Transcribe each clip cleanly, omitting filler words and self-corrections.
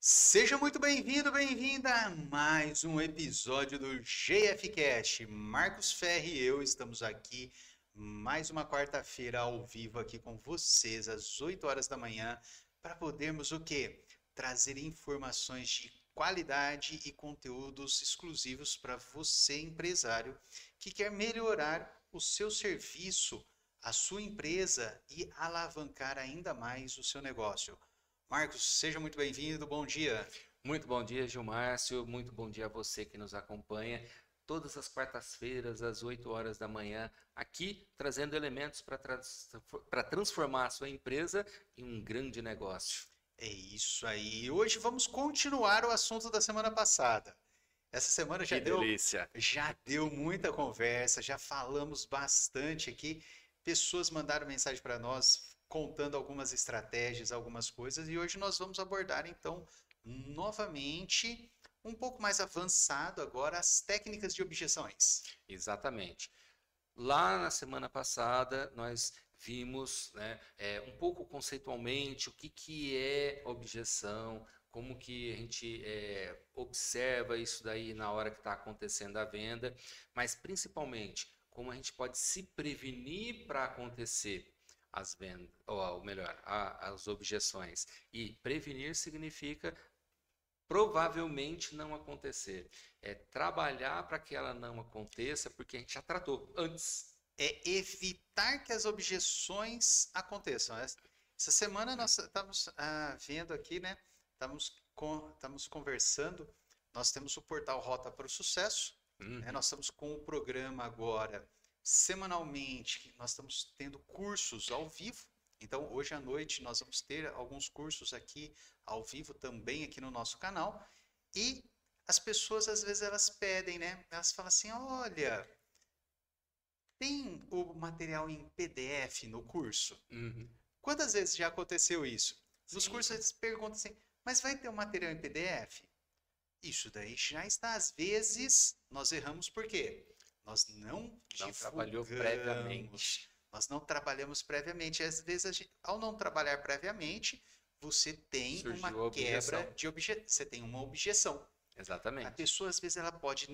Seja muito bem-vindo, bem-vinda a mais um episódio do GFcast. Marcos Ferri e eu estamos aqui mais uma quarta-feira ao vivo aqui com vocês às 8 horas da manhã para podermos o quê? Trazer informações de qualidade e conteúdos exclusivos para você, empresário, que quer melhorar o seu serviço, a sua empresa e alavancar ainda mais o seu negócio. Marcos, seja muito bem-vindo, bom dia. Muito bom dia, Gilmárcio. Muito bom dia a você que nos acompanha todas as quartas-feiras, às 8 horas da manhã, aqui trazendo elementos para transformar a sua empresa em um grande negócio. É isso aí. Hoje vamos continuar o assunto da semana passada. Essa semana Que delícia! já deu muita conversa, já falamos bastante aqui. Pessoas mandaram mensagem para nós contando algumas estratégias, algumas coisas, e hoje nós vamos abordar então novamente um pouco mais avançado agora as técnicas de objeções. Exatamente. Lá na semana passada, nós vimos, né, um pouco conceitualmente o que é objeção, como que a gente observa isso daí na hora que está acontecendo a venda, mas principalmente como a gente pode se prevenir para acontecer as vendas, ou melhor, as objeções. E prevenir significa provavelmente não acontecer. É trabalhar para que ela não aconteça, porque a gente já tratou antes. É evitar que as objeções aconteçam. Essa semana nós estamos vendo aqui, né? Estamos conversando. Nós temos o portal Rota para o Sucesso, né? Nós estamos com o programa agora semanalmente. Nós estamos tendo cursos ao vivo. Então, hoje à noite nós vamos ter alguns cursos aqui ao vivo também aqui no nosso canal. E as pessoas às vezes elas pedem, né? Elas falam assim: olha, tem o material em PDF no curso? Uhum. Quantas vezes já aconteceu isso? Nos cursos Sim. eles perguntam assim: mas vai ter um material em PDF? Isso daí já está. Às vezes nós erramos por quê? Nós não Não trabalhou divulgamos, previamente. nós não trabalhamos previamente. Às vezes, ao não trabalhar previamente, você tem uma Surgiu a quebra objeção. de objeção, você tem uma objeção. A Exatamente. pessoa, às vezes, ela pode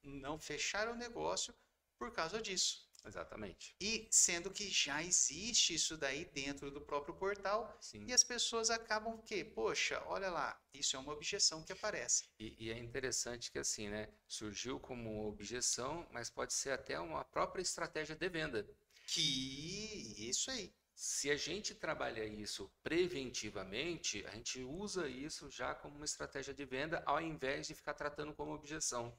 não fechar o negócio por causa disso. Exatamente. E sendo que já existe isso daí dentro do próprio portal, e Sim. as pessoas acabam o quê? Poxa, olha lá, isso é uma objeção que aparece. E é interessante que assim, né? Surgiu como objeção, mas pode ser até uma própria estratégia de venda. Que isso aí. Se a gente trabalha isso preventivamente, a gente usa isso já como uma estratégia de venda, ao invés de ficar tratando como objeção.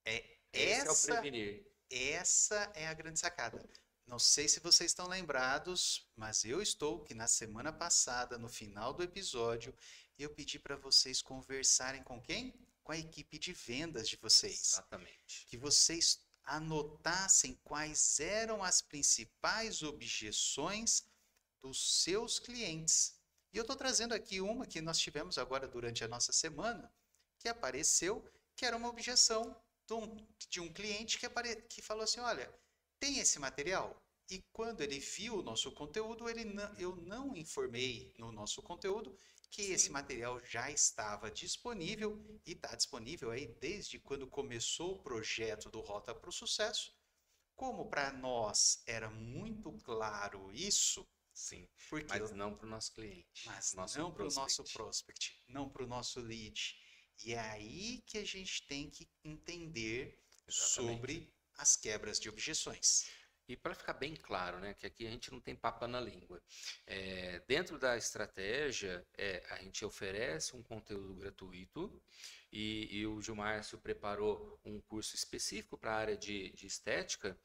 É Esse é o essa prevenir. essa é a grande sacada. Não sei se vocês estão lembrados, mas eu estou que na semana passada, no final do episódio, eu pedi para vocês conversarem com quem? Com a equipe de vendas de vocês. Exatamente. Que vocês anotassem quais eram as principais objeções dos seus clientes. E eu estou trazendo aqui uma que nós tivemos agora durante a nossa semana, que apareceu, que era uma objeção de um cliente que falou assim: olha, tem esse material? E quando ele viu o nosso conteúdo, eu não informei no nosso conteúdo que esse Sim. material já estava disponível e está disponível aí desde quando começou o projeto do Rota para o Sucesso. Como para nós era muito claro isso, Sim, porque mas não para o nosso cliente, mas nosso não para o nosso prospect. prospect, não para o nosso lead. E é aí que a gente tem que entender Exatamente. sobre as quebras de objeções. E para ficar bem claro, né, que aqui a gente não tem papa na língua. Dentro da estratégia, a gente oferece um conteúdo gratuito e o Gilmárcio preparou um curso específico para a área de estética,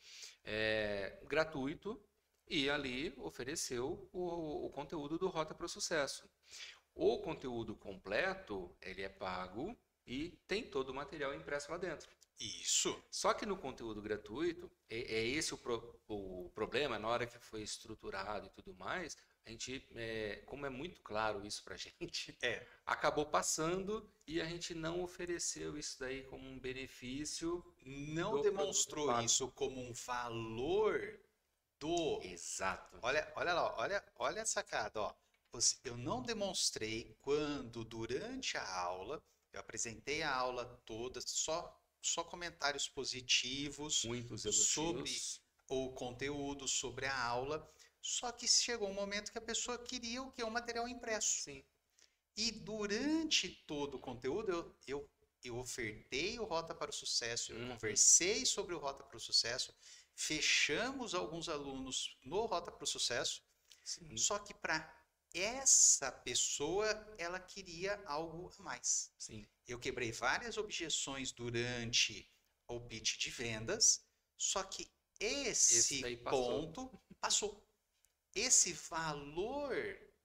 gratuito, e ali ofereceu o conteúdo do Rota para o Sucesso. O conteúdo completo, ele é pago e tem todo o material impresso lá dentro. Isso. Só que no conteúdo gratuito, é esse o problema, na hora que foi estruturado e tudo mais, a gente, como é muito claro isso pra gente, É. acabou passando e a gente não ofereceu isso daí como um benefício Não do produto demonstrou pago. isso como um valor do. Exato. Olha lá, olha a sacada, ó. eu não demonstrei quando, durante a aula, eu apresentei a aula toda, só comentários positivos Muitos sobre elogios. o conteúdo, sobre a aula. Só que chegou um momento que a pessoa queria o quê? Um material impresso. Sim. E durante todo o conteúdo, eu ofertei o Rota para o Sucesso, eu Uhum. conversei sobre o Rota para o Sucesso, fechamos alguns alunos no Rota para o Sucesso, Sim. só que para essa pessoa, ela queria algo a mais. Sim. Eu quebrei várias objeções durante o pitch de vendas, só que Esse esse daí passou. ponto passou. Esse valor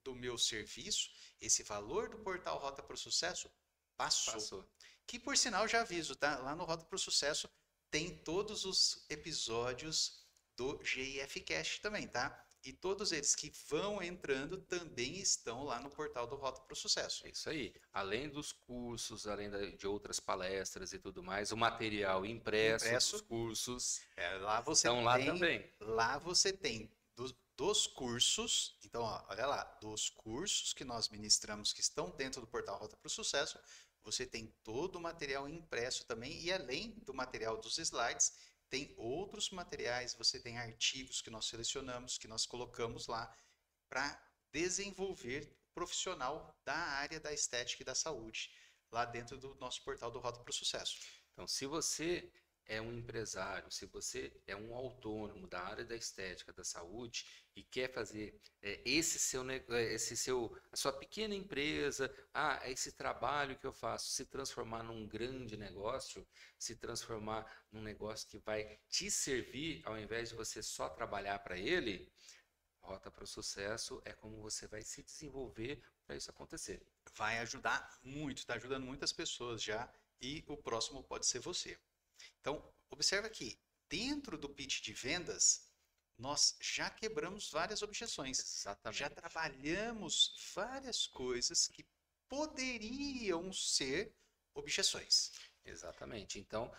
do meu serviço, esse valor do portal Rota para o Sucesso, passou. Passou. Que por sinal já aviso, tá? Lá no Rota para o Sucesso tem todos os episódios do GIF Cast também, tá? E todos eles que vão entrando também estão lá no portal do Rota para o Sucesso. É isso aí. Além dos cursos, além de outras palestras e tudo mais, o material impresso dos cursos Lá você estão lá também. Lá você tem dos cursos. Então, ó, olha lá, dos cursos que nós ministramos que estão dentro do portal Rota para o Sucesso, você tem todo o material impresso também. E além do material dos slides, tem outros materiais, você tem artigos que nós selecionamos, que nós colocamos lá para desenvolver profissional da área da estética e da saúde, lá dentro do nosso portal do Rota para o Sucesso. Então, se você é um empresário, se você é um autônomo da área da estética, da saúde e quer fazer a sua pequena empresa, esse trabalho que eu faço se transformar num grande negócio, se transformar num negócio que vai te servir ao invés de você só trabalhar para ele, Rota para o Sucesso é como você vai se desenvolver para isso acontecer. Vai ajudar muito, está ajudando muitas pessoas já e o próximo pode ser você. Então, observa que dentro do pitch de vendas, nós já quebramos várias objeções. Exatamente. Já trabalhamos várias coisas que poderiam ser objeções. Exatamente. Então,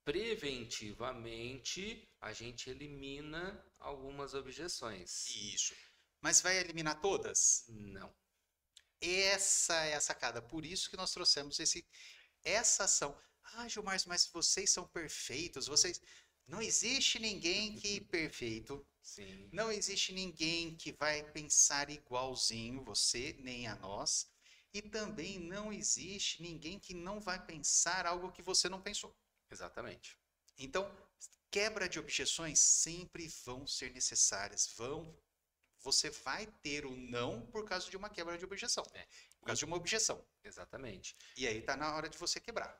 preventivamente, a gente elimina algumas objeções. Isso. Mas vai eliminar todas? Não. Essa é a sacada. Por isso que nós trouxemos essa ação. Gilmar, mas vocês são perfeitos. Não existe ninguém que perfeito. Sim. Não existe ninguém que vai pensar igualzinho você, nem a nós. E também não existe ninguém que não vai pensar algo que você não pensou. Exatamente. Então, quebra de objeções sempre vão ser necessárias. Você vai ter o não por causa de uma quebra de objeção. Por causa de uma objeção. Exatamente. E aí está na hora de você quebrar.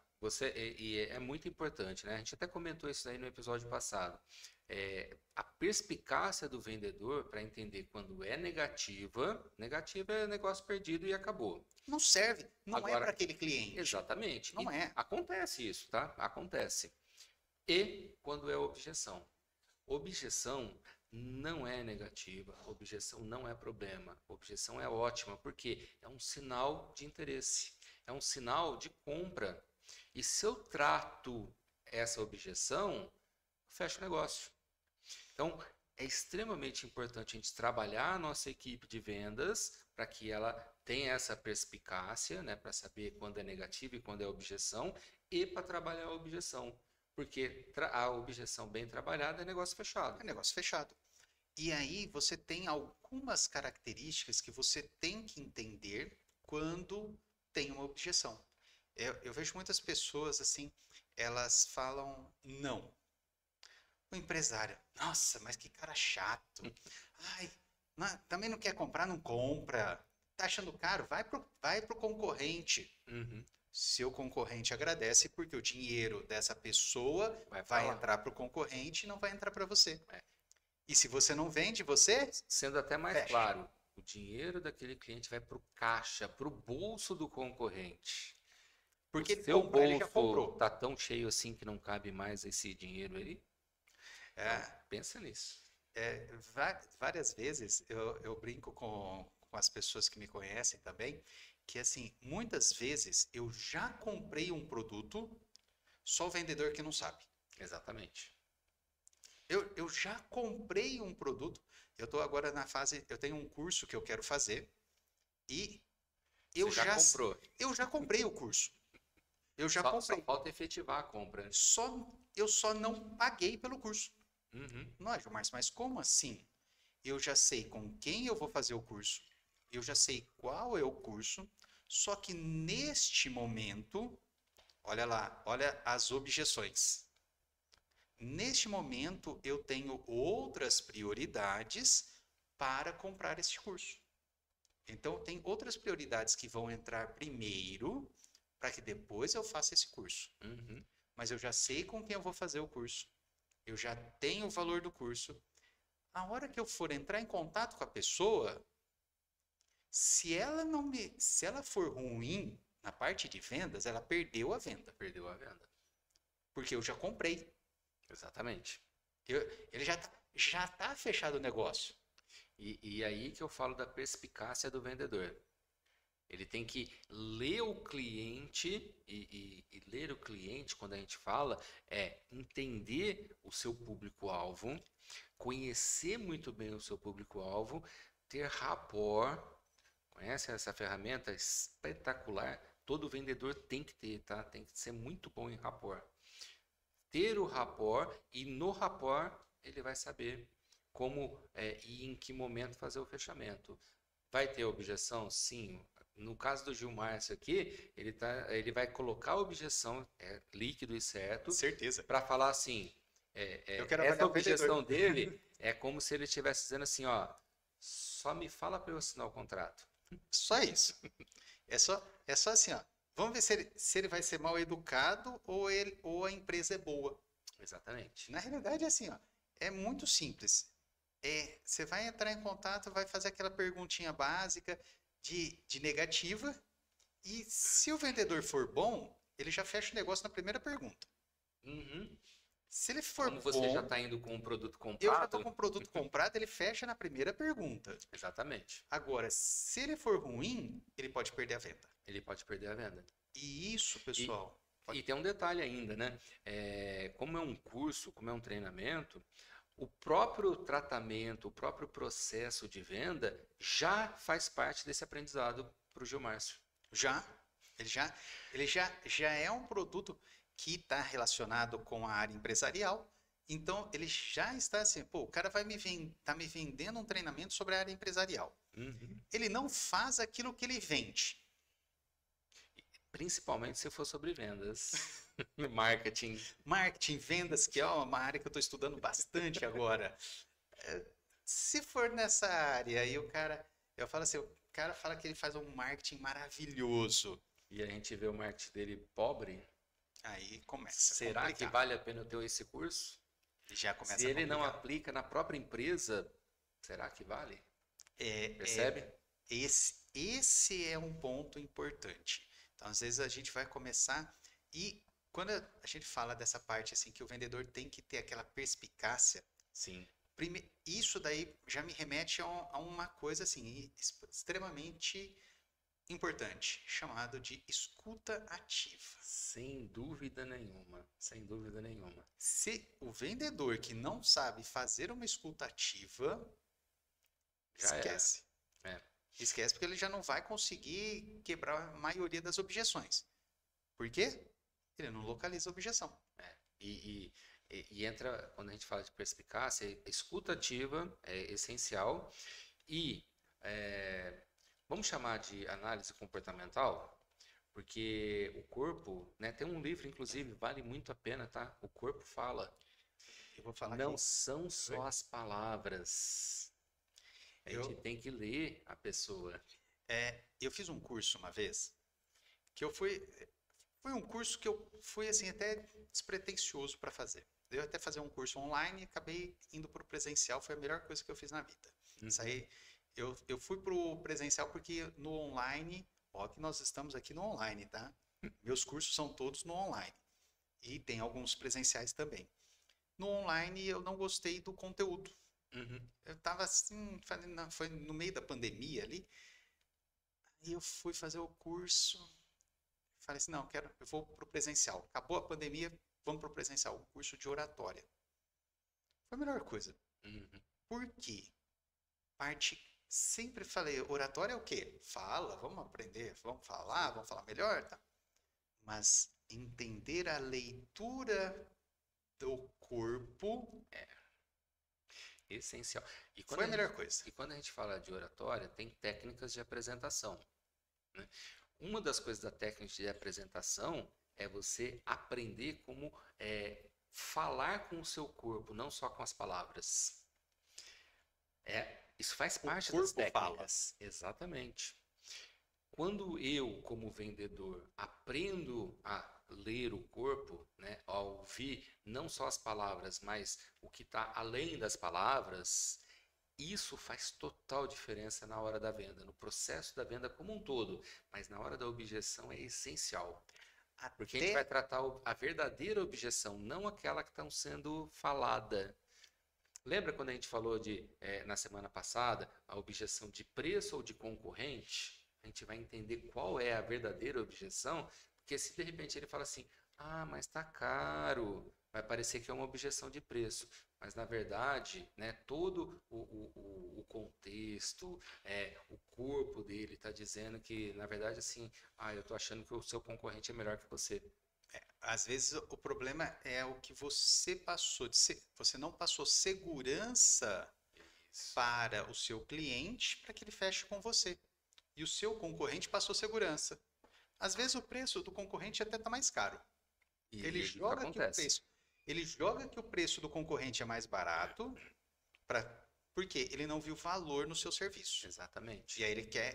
É muito importante, né? A gente até comentou isso aí no episódio passado. A perspicácia do vendedor para entender quando é negativa é negócio perdido e acabou. Não serve, não Agora, é para aquele cliente. Exatamente. Não é. Acontece isso, tá? Acontece. E quando é objeção? Objeção não é negativa, objeção não é problema, objeção é ótima, porque é um sinal de interesse, é um sinal de compra. E se eu trato essa objeção, fecho o negócio. Então, é extremamente importante a gente trabalhar a nossa equipe de vendas para que ela tenha essa perspicácia, né, para saber quando é negativa e quando é objeção, e para trabalhar a objeção. Porque a objeção bem trabalhada é negócio fechado. É negócio fechado. E aí você tem algumas características que você tem que entender quando tem uma objeção. Eu vejo muitas pessoas assim, elas falam não. O empresário, nossa, mas que cara chato. Ai, também não quer comprar, não compra. Tá achando caro? Vai pro concorrente. Uhum. Seu concorrente agradece porque o dinheiro dessa pessoa vai entrar para o concorrente e não vai entrar para você. E se você não vende, você... Sendo até mais claro, o dinheiro daquele cliente vai para o caixa, para o bolso do concorrente. Porque o seu ele já comprou. bolso tá tão cheio assim que não cabe mais esse dinheiro aí? Então, pensa nisso. Várias vezes eu brinco com as pessoas que me conhecem também, que assim, muitas vezes eu já comprei um produto, só o vendedor que não sabe. Exatamente. Eu já comprei um produto, eu estou agora na fase, eu tenho um curso que eu quero fazer, E Você já comprou. eu já comprei o curso. Eu já Só comprei. falta efetivar a compra. Eu só não paguei pelo curso. Uhum. Não é, Gilmar, mas como assim? Eu já sei com quem eu vou fazer o curso, eu já sei qual é o curso, só que neste momento, olha lá, olha as objeções. Neste momento, eu tenho outras prioridades para comprar este curso. Então, tem outras prioridades que vão entrar primeiro, para que depois eu faça esse curso. Uhum. Mas eu já sei com quem eu vou fazer o curso, eu já tenho o valor do curso. A hora que eu for entrar em contato com a pessoa, se ela for ruim na parte de vendas, ela perdeu a venda, Perdeu a venda. porque eu já comprei. Exatamente. Ele já tá fechado o negócio. E aí que eu falo da perspicácia do vendedor. Ele tem que ler o cliente, e ler o cliente, quando a gente fala, é entender o seu público-alvo, conhecer muito bem o seu público-alvo, ter rapport. Conhece essa ferramenta espetacular? Todo vendedor tem que ter, tá? Tem que ser muito bom em rapport. Ter o rapport, e no rapport ele vai saber como e em que momento fazer o fechamento. Vai ter objeção? Sim. No caso do Gilmárcio aqui, ele vai colocar a objeção líquido e certo Certeza. para falar assim. Eu quero Essa avaliar o objeção vendedor. dele é como se ele estivesse dizendo assim, ó, só me fala para eu assinar o contrato. Só isso. É só assim, ó. Vamos ver se ele vai ser mal educado ou a empresa é boa. Exatamente. Na realidade é assim, ó. É muito simples. Você vai entrar em contato, vai fazer aquela perguntinha básica de negativa, e se o vendedor for bom, ele já fecha o negócio na primeira pergunta. Uhum. Se ele for Como você já bom, está indo com um produto eu já estou comprado, com o produto comprado, ele fecha na primeira pergunta. exatamente, Agora, se ele for ruim, ele pode perder a venda. ele pode perder a venda. E isso, E, pessoal, e tem um detalhe ainda, né? Como é um curso, como é um treinamento, o próprio tratamento, o próprio processo de venda já faz parte desse aprendizado para o Gilmárcio. já, já é um produto que está relacionado com a área empresarial. Então, ele já está assim, pô, o cara tá me vendendo um treinamento sobre a área empresarial. Uhum. Ele não faz aquilo que ele vende. Principalmente se for sobre vendas, marketing. Marketing, vendas, que é uma área que eu estou estudando bastante agora. Se for nessa área, aí eu falo assim, o cara fala que ele faz um marketing maravilhoso. E a gente vê o marketing dele pobre. Aí começa a Será que complicar. vale a pena eu ter esse curso? Já começa Se a ele não complicar. aplica na própria empresa, será que vale? É, Percebe? esse é um ponto importante. Então, às vezes a gente vai começar e quando a gente fala dessa parte assim que o vendedor tem que ter aquela perspicácia, Sim. isso daí já me remete a uma coisa assim extremamente importante, chamado de escuta ativa. Sem dúvida nenhuma. Sem dúvida nenhuma. Se o vendedor que não sabe fazer uma escuta ativa, Já era. esquece. É. Esquece porque ele já não vai conseguir quebrar a maioria das objeções. Por quê? Ele não localiza a objeção. E entra, quando a gente fala de perspicácia, escuta ativa é essencial. E vamos chamar de análise comportamental, porque o corpo, né, tem um livro, inclusive, vale muito a pena, tá? O corpo fala. Eu vou falar Não aqui. são só as palavras. A gente Eu, tem que ler a pessoa. eu fiz um curso uma vez que foi um curso que eu fui assim até despretensioso para fazer. Eu até fazer um curso online e acabei indo para o presencial, foi a melhor coisa que eu fiz na vida. Isso aí, eu fui para o presencial porque no online, ó, que nós estamos aqui no online, tá? Meus cursos são todos no online e tem alguns presenciais também. No online eu não gostei do conteúdo. Uhum. Eu tava assim, foi no meio da pandemia ali, e eu fui fazer o curso. Falei assim, não, eu vou pro presencial. Acabou a pandemia, vamos pro presencial, o curso de oratória. Foi a melhor coisa. Uhum. Por quê? Parte sempre falei, oratória é o quê? Fala, vamos aprender, vamos falar melhor, tá? Mas entender a leitura do corpo Essencial. E quando foi a a gente, melhor coisa. e quando a gente fala de oratória, tem técnicas de apresentação, né? Uma das coisas da técnica de apresentação é você aprender como falar com o seu corpo, não só com as palavras. Isso faz O parte das corpo fala. técnicas. Exatamente. Quando eu, como vendedor, aprendo a ler o corpo, né, a ouvir não só as palavras, mas o que está além das palavras, isso faz total diferença na hora da venda, no processo da venda como um todo, mas na hora da objeção é essencial. Porque a gente vai Até tratar a verdadeira objeção, não aquela que está sendo falada. Lembra quando a gente falou na semana passada, a objeção de preço ou de concorrente? A gente vai entender qual é a verdadeira objeção, porque se de repente ele fala assim, ah, mas tá caro, vai parecer que é uma objeção de preço. Mas na verdade, né, todo o contexto, o corpo dele está dizendo que, na verdade, assim, eu estou achando que o seu concorrente é melhor que você. às vezes o problema é o que você passou você não passou segurança Isso. para o seu cliente para que ele feche com você. E o seu concorrente passou segurança. Às vezes o preço do concorrente até está mais caro. E Ele isso joga que o acontece. preço, ele joga que o preço do concorrente é mais barato para porque ele não viu valor no seu serviço. Exatamente. E aí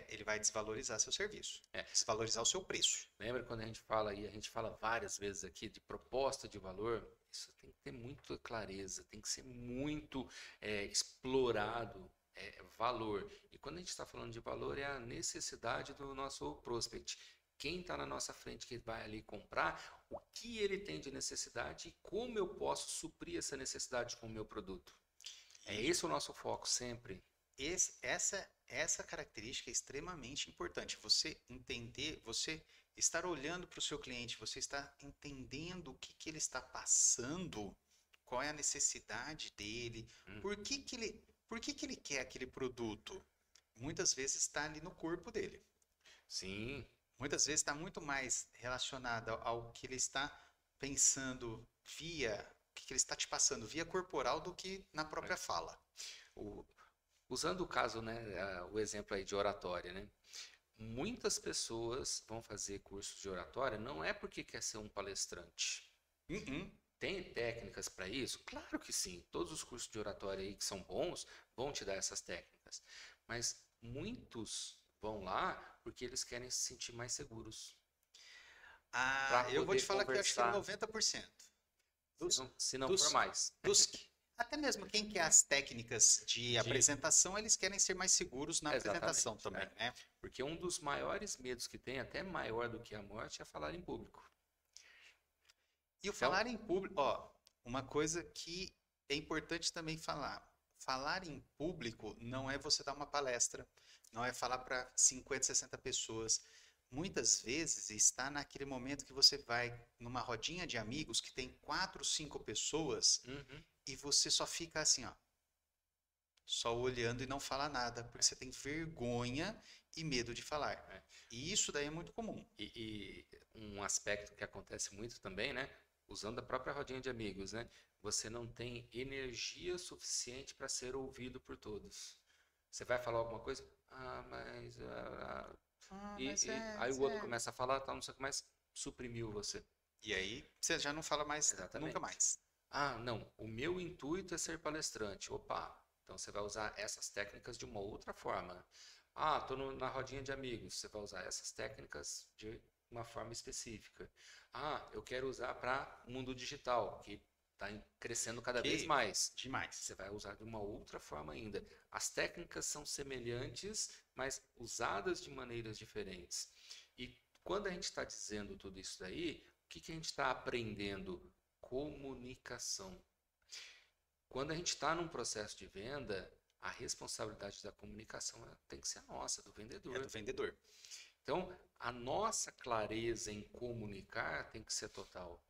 ele vai desvalorizar seu serviço, desvalorizar o seu preço. Lembra quando a gente fala, e a gente fala várias vezes aqui, de proposta de valor? Isso tem que ter muita clareza, tem que ser muito explorado valor. E quando a gente está falando de valor, é a necessidade do nosso prospect. Quem está na nossa frente que vai ali comprar, o que ele tem de necessidade e como eu posso suprir essa necessidade com o meu produto. É esse o nosso foco sempre. Essa característica é extremamente importante. Você entender, você estar olhando para o seu cliente, você está entendendo o que ele está passando, qual é a necessidade dele, por que ele quer aquele produto. Muitas vezes está ali no corpo dele. Sim. Muitas vezes está muito mais relacionado ao que ele está pensando o que ele está te passando via corporal do que na própria fala. Usando o caso, né, o exemplo aí de oratória, né? Muitas pessoas vão fazer cursos de oratória não é porque quer ser um palestrante. Tem técnicas para isso? Claro que sim. Todos os cursos de oratória aí que são bons vão te dar essas técnicas. Mas muitos vão lá porque eles querem se sentir mais seguros. Eu vou te falar que eu acho que é conversar. 90%. Se não for mais. Até mesmo quem quer as técnicas de apresentação, eles querem ser mais seguros na apresentação também, né? Porque um dos maiores medos que tem, até maior do que a morte, é falar em público. E o falar em público, uma coisa que é importante também falar. Falar em público não é você dar uma palestra, não é falar para 50, 60 pessoas. Muitas vezes está naquele momento que você vai numa rodinha de amigos que tem 4, 5 pessoas e você só fica assim, só olhando e não fala nada, porque você tem vergonha e medo de falar. E isso daí é muito comum. E um aspecto que acontece muito também, né? Usando a própria rodinha de amigos, né? Você não tem energia suficiente para ser ouvido por todos. Você vai falar alguma coisa? Aí o outro começa a falar, não sei o que mais, suprimiu você. E aí você já não fala mais, nunca mais. Não, o meu intuito é ser palestrante. Opa, então você vai usar essas técnicas de uma outra forma. Estou na rodinha de amigos, você vai usar essas técnicas de uma forma específica. Eu quero usar para o mundo digital, que está crescendo cada vez mais. Demais. Você vai usar de uma outra forma ainda. As técnicas são semelhantes, mas usadas de maneiras diferentes. E quando a gente está dizendo tudo isso daí, o que a gente está aprendendo? Comunicação. Quando a gente está num processo de venda, a responsabilidade da comunicação tem que ser a nossa, do vendedor. É do vendedor. Então, a nossa clareza em comunicar tem que ser total.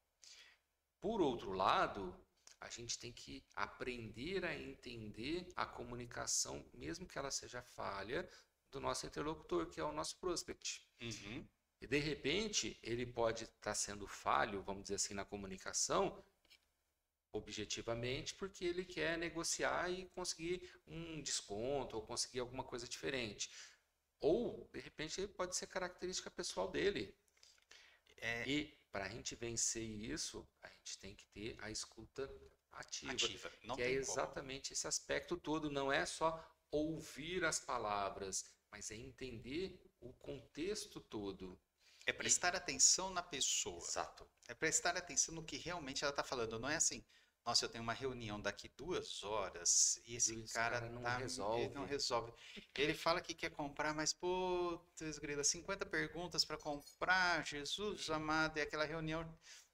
Por outro lado, a gente tem que aprender a entender a comunicação, mesmo que ela seja falha, do nosso interlocutor, que é o nosso prospect. Uhum. E de repente, ele pode estar sendo falho, vamos dizer assim, na comunicação, objetivamente, porque ele quer negociar e conseguir um desconto ou conseguir alguma coisa diferente. Ou, de repente, pode ser característica pessoal dele. E para a gente vencer isso, a gente tem que ter a escuta ativa, Não que é tem como. exatamente esse aspecto todo. Não é só ouvir as palavras, mas é entender o contexto todo. É prestar atenção na pessoa. Exato. É prestar atenção no que realmente ela está falando. Não é assim, nossa, eu tenho uma reunião daqui 2 horas e esse cara não tá, resolve. ele não resolve. Ele fala que quer comprar, mas putz, grila, 50 perguntas para comprar, Jesus amado, e aquela reunião.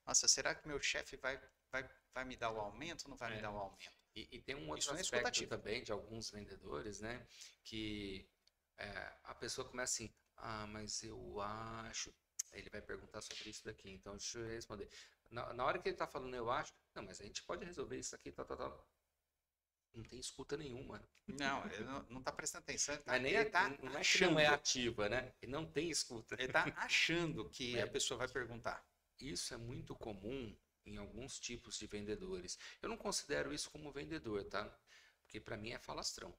Nossa, será que meu chefe vai me dar o aumento ou não vai me dar o aumento? E tem um outro Isso não é aspecto escutativo. também de alguns vendedores, né? Que a pessoa começa assim, mas eu acho. Ele vai perguntar sobre isso daqui, então deixa eu responder. Na hora que ele está falando, eu acho, não, mas a gente pode resolver isso aqui, tal, tal, tal. Não tem escuta nenhuma. Não, ele não está prestando atenção, ele Mas nem está não é que achando. não é ativa, né? Ele não tem escuta. Ele está achando que É. a pessoa vai perguntar. Isso é muito comum em alguns tipos de vendedores. Eu não considero isso como vendedor, tá? Porque para mim é falastrão.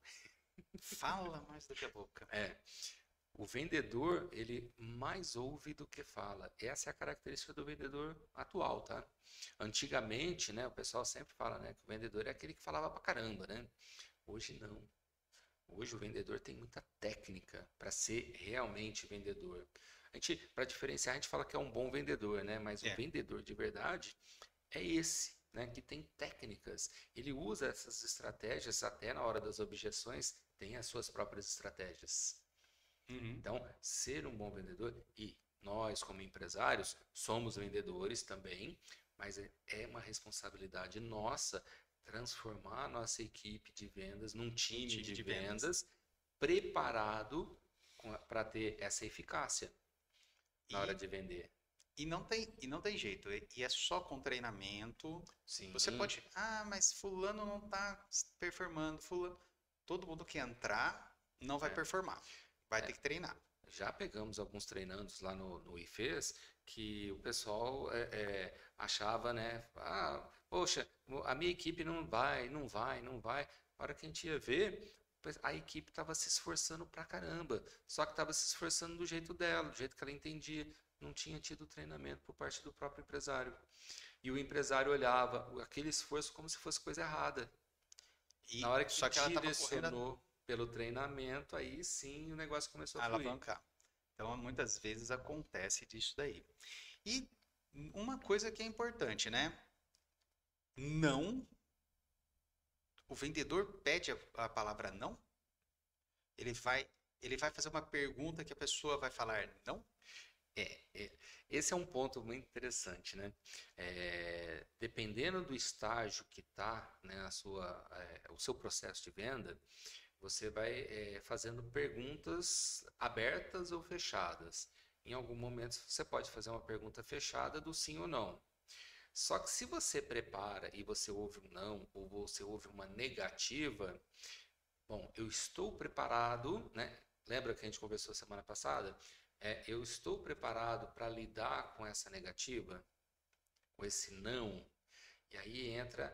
Fala mais do que a boca. O vendedor, ele mais ouve do que fala. Essa é a característica do vendedor atual, tá? Antigamente, né, o pessoal sempre fala, né, que o vendedor é aquele que falava pra caramba, né? Hoje não. Hoje o vendedor tem muita técnica para ser realmente vendedor. Para diferenciar, a gente fala que é um bom vendedor, né? Mas o vendedor de verdade é esse, né, que tem técnicas. Ele usa essas estratégias até na hora das objeções, tem as suas próprias estratégias. Então, ser um bom vendedor, e nós, como empresários, somos vendedores também, mas é uma responsabilidade nossa transformar a nossa equipe de vendas num time de vendas preparado para ter essa eficácia na hora de vender. E não tem jeito, e é só com treinamento. Sim. Você pode, mas fulano não está performando, fulano. Todo mundo que entrar não vai performar. Vai ter que treinar. Já pegamos alguns treinandos lá no IFES que o pessoal achava, né? Poxa, a minha equipe não vai. A hora que a gente ia ver, a equipe estava se esforçando pra caramba. Só que estava se esforçando do jeito dela, do jeito que ela entendia. Não tinha tido treinamento por parte do próprio empresário. E o empresário olhava aquele esforço como se fosse coisa errada. Na hora que ela direcionou pelo treinamento, aí sim o negócio começou a fluir. Alavancar. Então, muitas vezes acontece disso daí. E uma coisa que é importante, né? Não. O vendedor pede a palavra não. Ele vai fazer uma pergunta que a pessoa vai falar não. Esse é um ponto muito interessante, né? Dependendo do estágio que está, né, o seu processo de venda, você vai fazendo perguntas abertas ou fechadas. Em algum momento você pode fazer uma pergunta fechada do sim ou não. Só que se você prepara e você ouve um não ou você ouve uma negativa, bom, eu estou preparado, né? Lembra que a gente conversou semana passada? Eu estou preparado para lidar com essa negativa, com esse não. E aí entra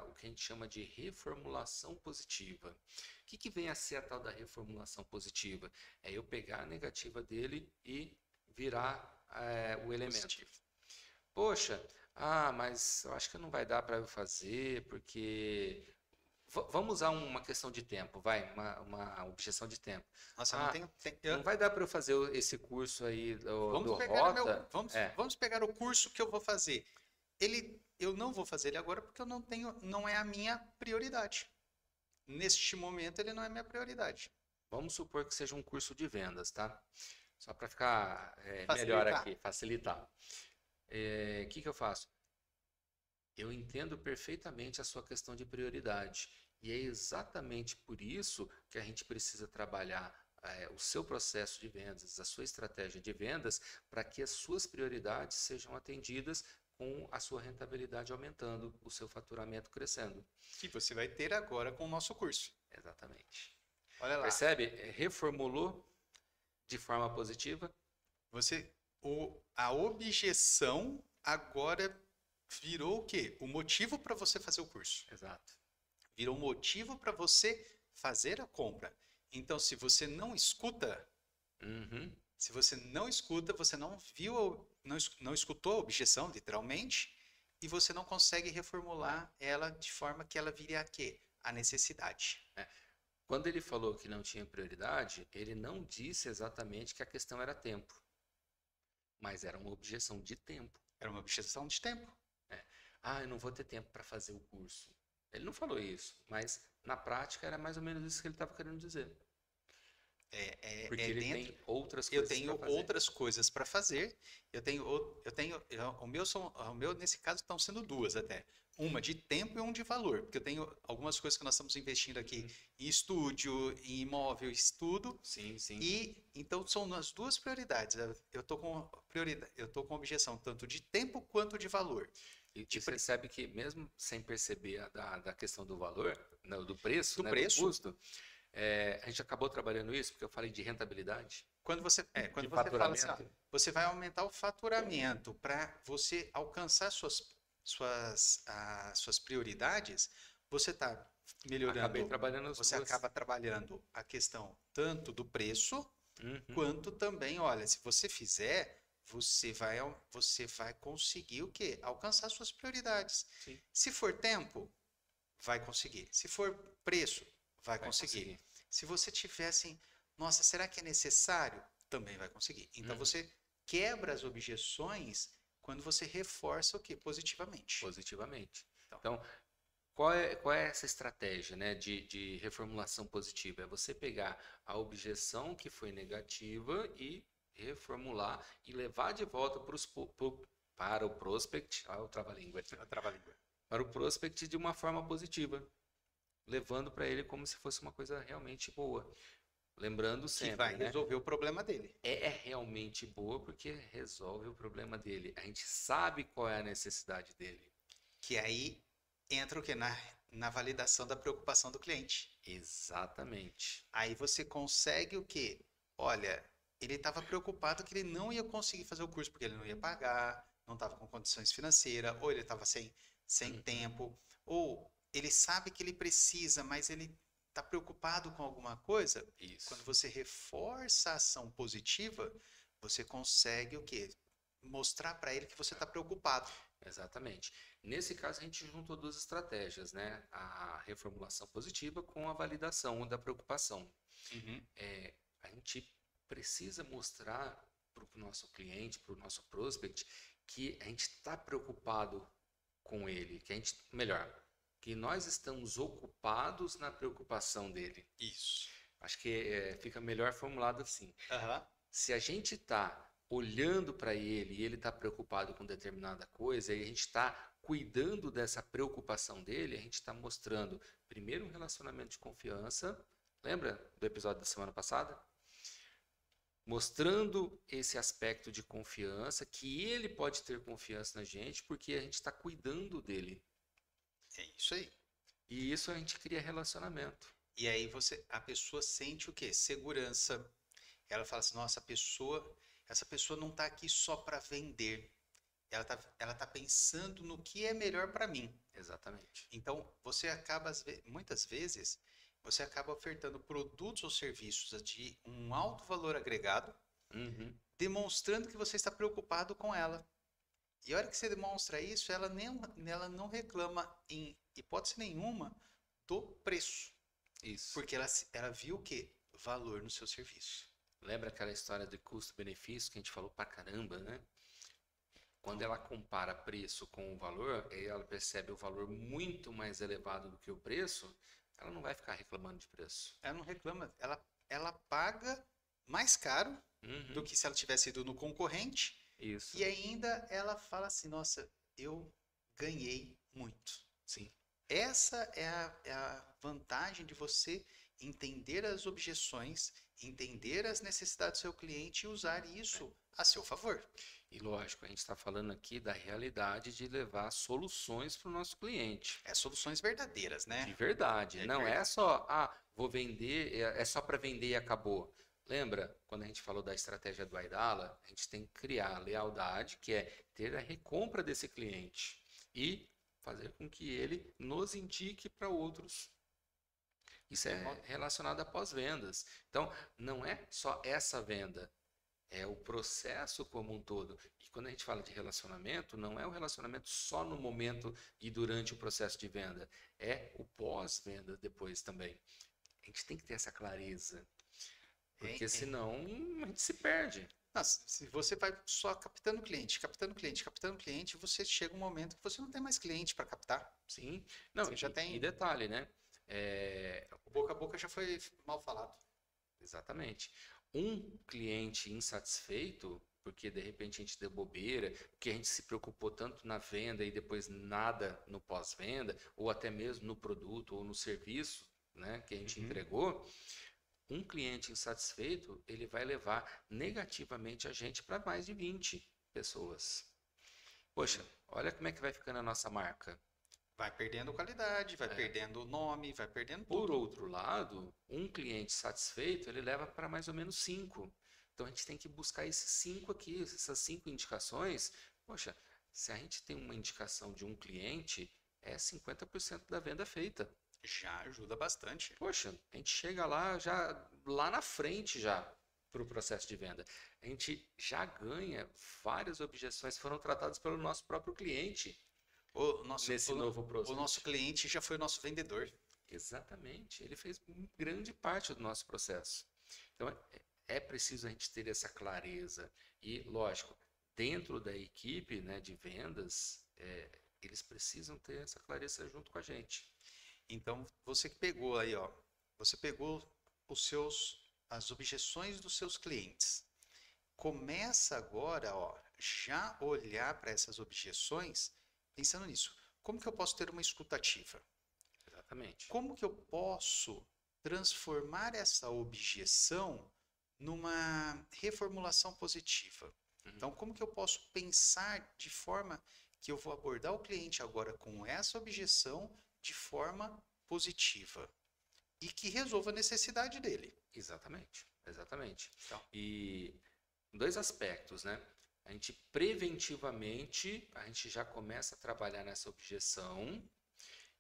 o que a gente chama de reformulação positiva. O que vem a ser a tal da reformulação positiva? É eu pegar a negativa dele e virar o elemento. Positivo. Poxa, mas eu acho que não vai dar para eu fazer, porque... Vamos usar uma questão de tempo, uma objeção de tempo. Nossa, não tem... Não vai dar para eu fazer esse curso aí do Rota? Rota? Vamos pegar o curso que eu vou fazer. Eu não vou fazer ele agora porque eu não é a minha prioridade. Neste momento, ele não é minha prioridade. Vamos supor que seja um curso de vendas, tá? Só para ficar melhor aqui, facilitar. O que eu faço? Eu entendo perfeitamente a sua questão de prioridade. E é exatamente por isso que a gente precisa trabalhar o seu processo de vendas, a sua estratégia de vendas, para que as suas prioridades sejam atendidas com a sua rentabilidade aumentando, o seu faturamento crescendo. Que você vai ter agora com o nosso curso. Exatamente. Olha lá. Percebe? Reformulou de forma positiva. A objeção agora virou o quê? O motivo para você fazer o curso. Exato. Virou um motivo para você fazer a compra. Então, se você não escuta, você não viu, não escutou a objeção, literalmente, e você não consegue reformular ela de forma que ela vire a quê? A necessidade. Quando ele falou que não tinha prioridade, ele não disse exatamente que a questão era tempo, mas era uma objeção de tempo. Era uma objeção de tempo. Eu não vou ter tempo para fazer o curso. Ele não falou isso, mas na prática era mais ou menos isso que ele estava querendo dizer. Porque ele tem outras coisas para fazer. Eu tenho outras coisas para fazer. O meu nesse caso estão sendo duas até. Uma de tempo e um de valor, porque eu tenho algumas coisas que nós estamos investindo aqui em estúdio, em imóvel, estudo. Sim. E então são as duas prioridades. Eu tô com objeção tanto de tempo quanto de valor. E você percebe que mesmo sem perceber da questão do valor, não, do preço, do custo, a gente acabou trabalhando isso, porque eu falei de rentabilidade. Quando você fala assim, você vai aumentar o faturamento para você alcançar suas prioridades, você está melhorando. Você acaba trabalhando a questão tanto do preço, quanto também, olha, se você fizer, você vai conseguir o quê? Alcançar suas prioridades. Sim. Se for tempo, vai conseguir. Se for preço, vai conseguir. Se você tiver assim, nossa, será que é necessário? Também vai conseguir. Então você quebra as objeções quando você reforça o quê? Positivamente. Positivamente. Então, qual é essa estratégia, né, de reformulação positiva? É você pegar a objeção que foi negativa e reformular e levar de volta para o prospect, o trava-língua. Para o prospect de uma forma positiva, levando para ele como se fosse uma coisa realmente boa. Lembrando sempre, que vai resolver o problema dele. É realmente boa porque resolve o problema dele. A gente sabe qual é a necessidade dele. Que aí entra o quê? Na validação da preocupação do cliente. Exatamente. Aí você consegue o quê? Olha, ele estava preocupado que ele não ia conseguir fazer o curso porque ele não ia pagar, não estava com condições financeiras, ou ele estava sem tempo, ou ele sabe que ele precisa, mas ele está preocupado com alguma coisa. Isso. Quando você reforça a ação positiva, você consegue o quê? Mostrar para ele que você está preocupado. Exatamente. Nesse caso, a gente juntou duas estratégias, né? A reformulação positiva com a validação da preocupação. A gente precisa mostrar para o nosso cliente, para o nosso prospect, que a gente está preocupado com ele, que nós estamos ocupados na preocupação dele. Isso. Acho que fica melhor formulado assim. Se a gente está olhando para ele e ele está preocupado com determinada coisa e a gente está cuidando dessa preocupação dele, a gente está mostrando primeiro um relacionamento de confiança. Lembra do episódio da semana passada? Mostrando esse aspecto de confiança, que ele pode ter confiança na gente porque a gente está cuidando dele. É isso aí. E isso a gente cria relacionamento. E aí a pessoa sente o quê? Segurança. Ela fala assim, nossa, essa pessoa não está aqui só para vender. Ela tá pensando no que é melhor para mim. Exatamente. Então, você acaba, muitas vezes, você acaba ofertando produtos ou serviços de um alto valor agregado, demonstrando que você está preocupado com ela. E a hora que você demonstra isso, ela não reclama em hipótese nenhuma do preço. Isso. Porque ela viu o quê? Valor no seu serviço. Lembra aquela história de custo-benefício que a gente falou pra caramba, né? Quando ela compara preço com o valor, e ela percebe o valor muito mais elevado do que o preço, ela não vai ficar reclamando de preço. Ela não reclama, ela paga mais caro do que se ela tivesse ido no concorrente. Isso. E ainda ela fala assim, nossa, eu ganhei muito. Sim. Essa é a vantagem de você entender as objeções, entender as necessidades do seu cliente e usar isso a seu favor. E lógico, a gente está falando aqui da realidade de levar soluções para o nosso cliente. É soluções verdadeiras, De né? verdade. É Não é verdade. só, vou vender, é só para vender e acabou. Lembra, quando a gente falou da estratégia do Aidala, a gente tem que criar a lealdade, que é ter a recompra desse cliente e fazer com que ele nos indique para outros. Isso é relacionado a pós-vendas. Então, não é só essa venda, é o processo como um todo. E quando a gente fala de relacionamento, não é o relacionamento só no momento e durante o processo de venda, é o pós-venda depois também. A gente tem que ter essa clareza, É, porque é. senão a gente se perde. Nossa, se você vai só captando cliente, captando cliente, captando cliente, você chega um momento que você não tem mais cliente para captar. Sim. Não, Você já e tem. detalhe, né? É, O boca a boca já foi mal falado. exatamente. Um cliente insatisfeito, porque de repente a gente deu bobeira, porque a gente se preocupou tanto na venda e depois nada no pós-venda, ou até mesmo no produto ou no serviço, né, que a gente Uhum. entregou, um cliente insatisfeito, ele vai levar negativamente a gente para mais de 20 pessoas. Poxa, olha como é que vai ficando a nossa marca. Vai perdendo qualidade, vai É. perdendo o nome, vai perdendo Por tudo. outro lado, um cliente satisfeito, ele leva para mais ou menos 5. Então a gente tem que buscar esses 5 aqui, essas 5 indicações. Poxa, se a gente tem uma indicação de um cliente, é 50% da venda feita. Já ajuda bastante. Poxa, a gente chega lá já lá na frente já para o processo de venda. A gente já ganha várias objeções que foram tratadas pelo nosso próprio cliente O nosso, nesse o, novo o nosso processo. cliente já foi o nosso vendedor. Exatamente, ele fez grande parte do nosso processo. Então é preciso a gente ter essa clareza e, lógico, dentro da equipe, né, de vendas, eles precisam ter essa clareza junto com a gente. Então, você que pegou aí, ó, você pegou as objeções dos seus clientes. Começa agora, ó, já olhar para essas objeções pensando nisso. Como que eu posso ter uma escutativa? Exatamente. Como que eu posso transformar essa objeção numa reformulação positiva? Então, como que eu posso pensar de forma que eu vou abordar o cliente agora com essa objeção de forma positiva e que resolva a necessidade dele? Exatamente, exatamente. Então, E dois aspectos, né? A gente preventivamente, a gente já começa a trabalhar nessa objeção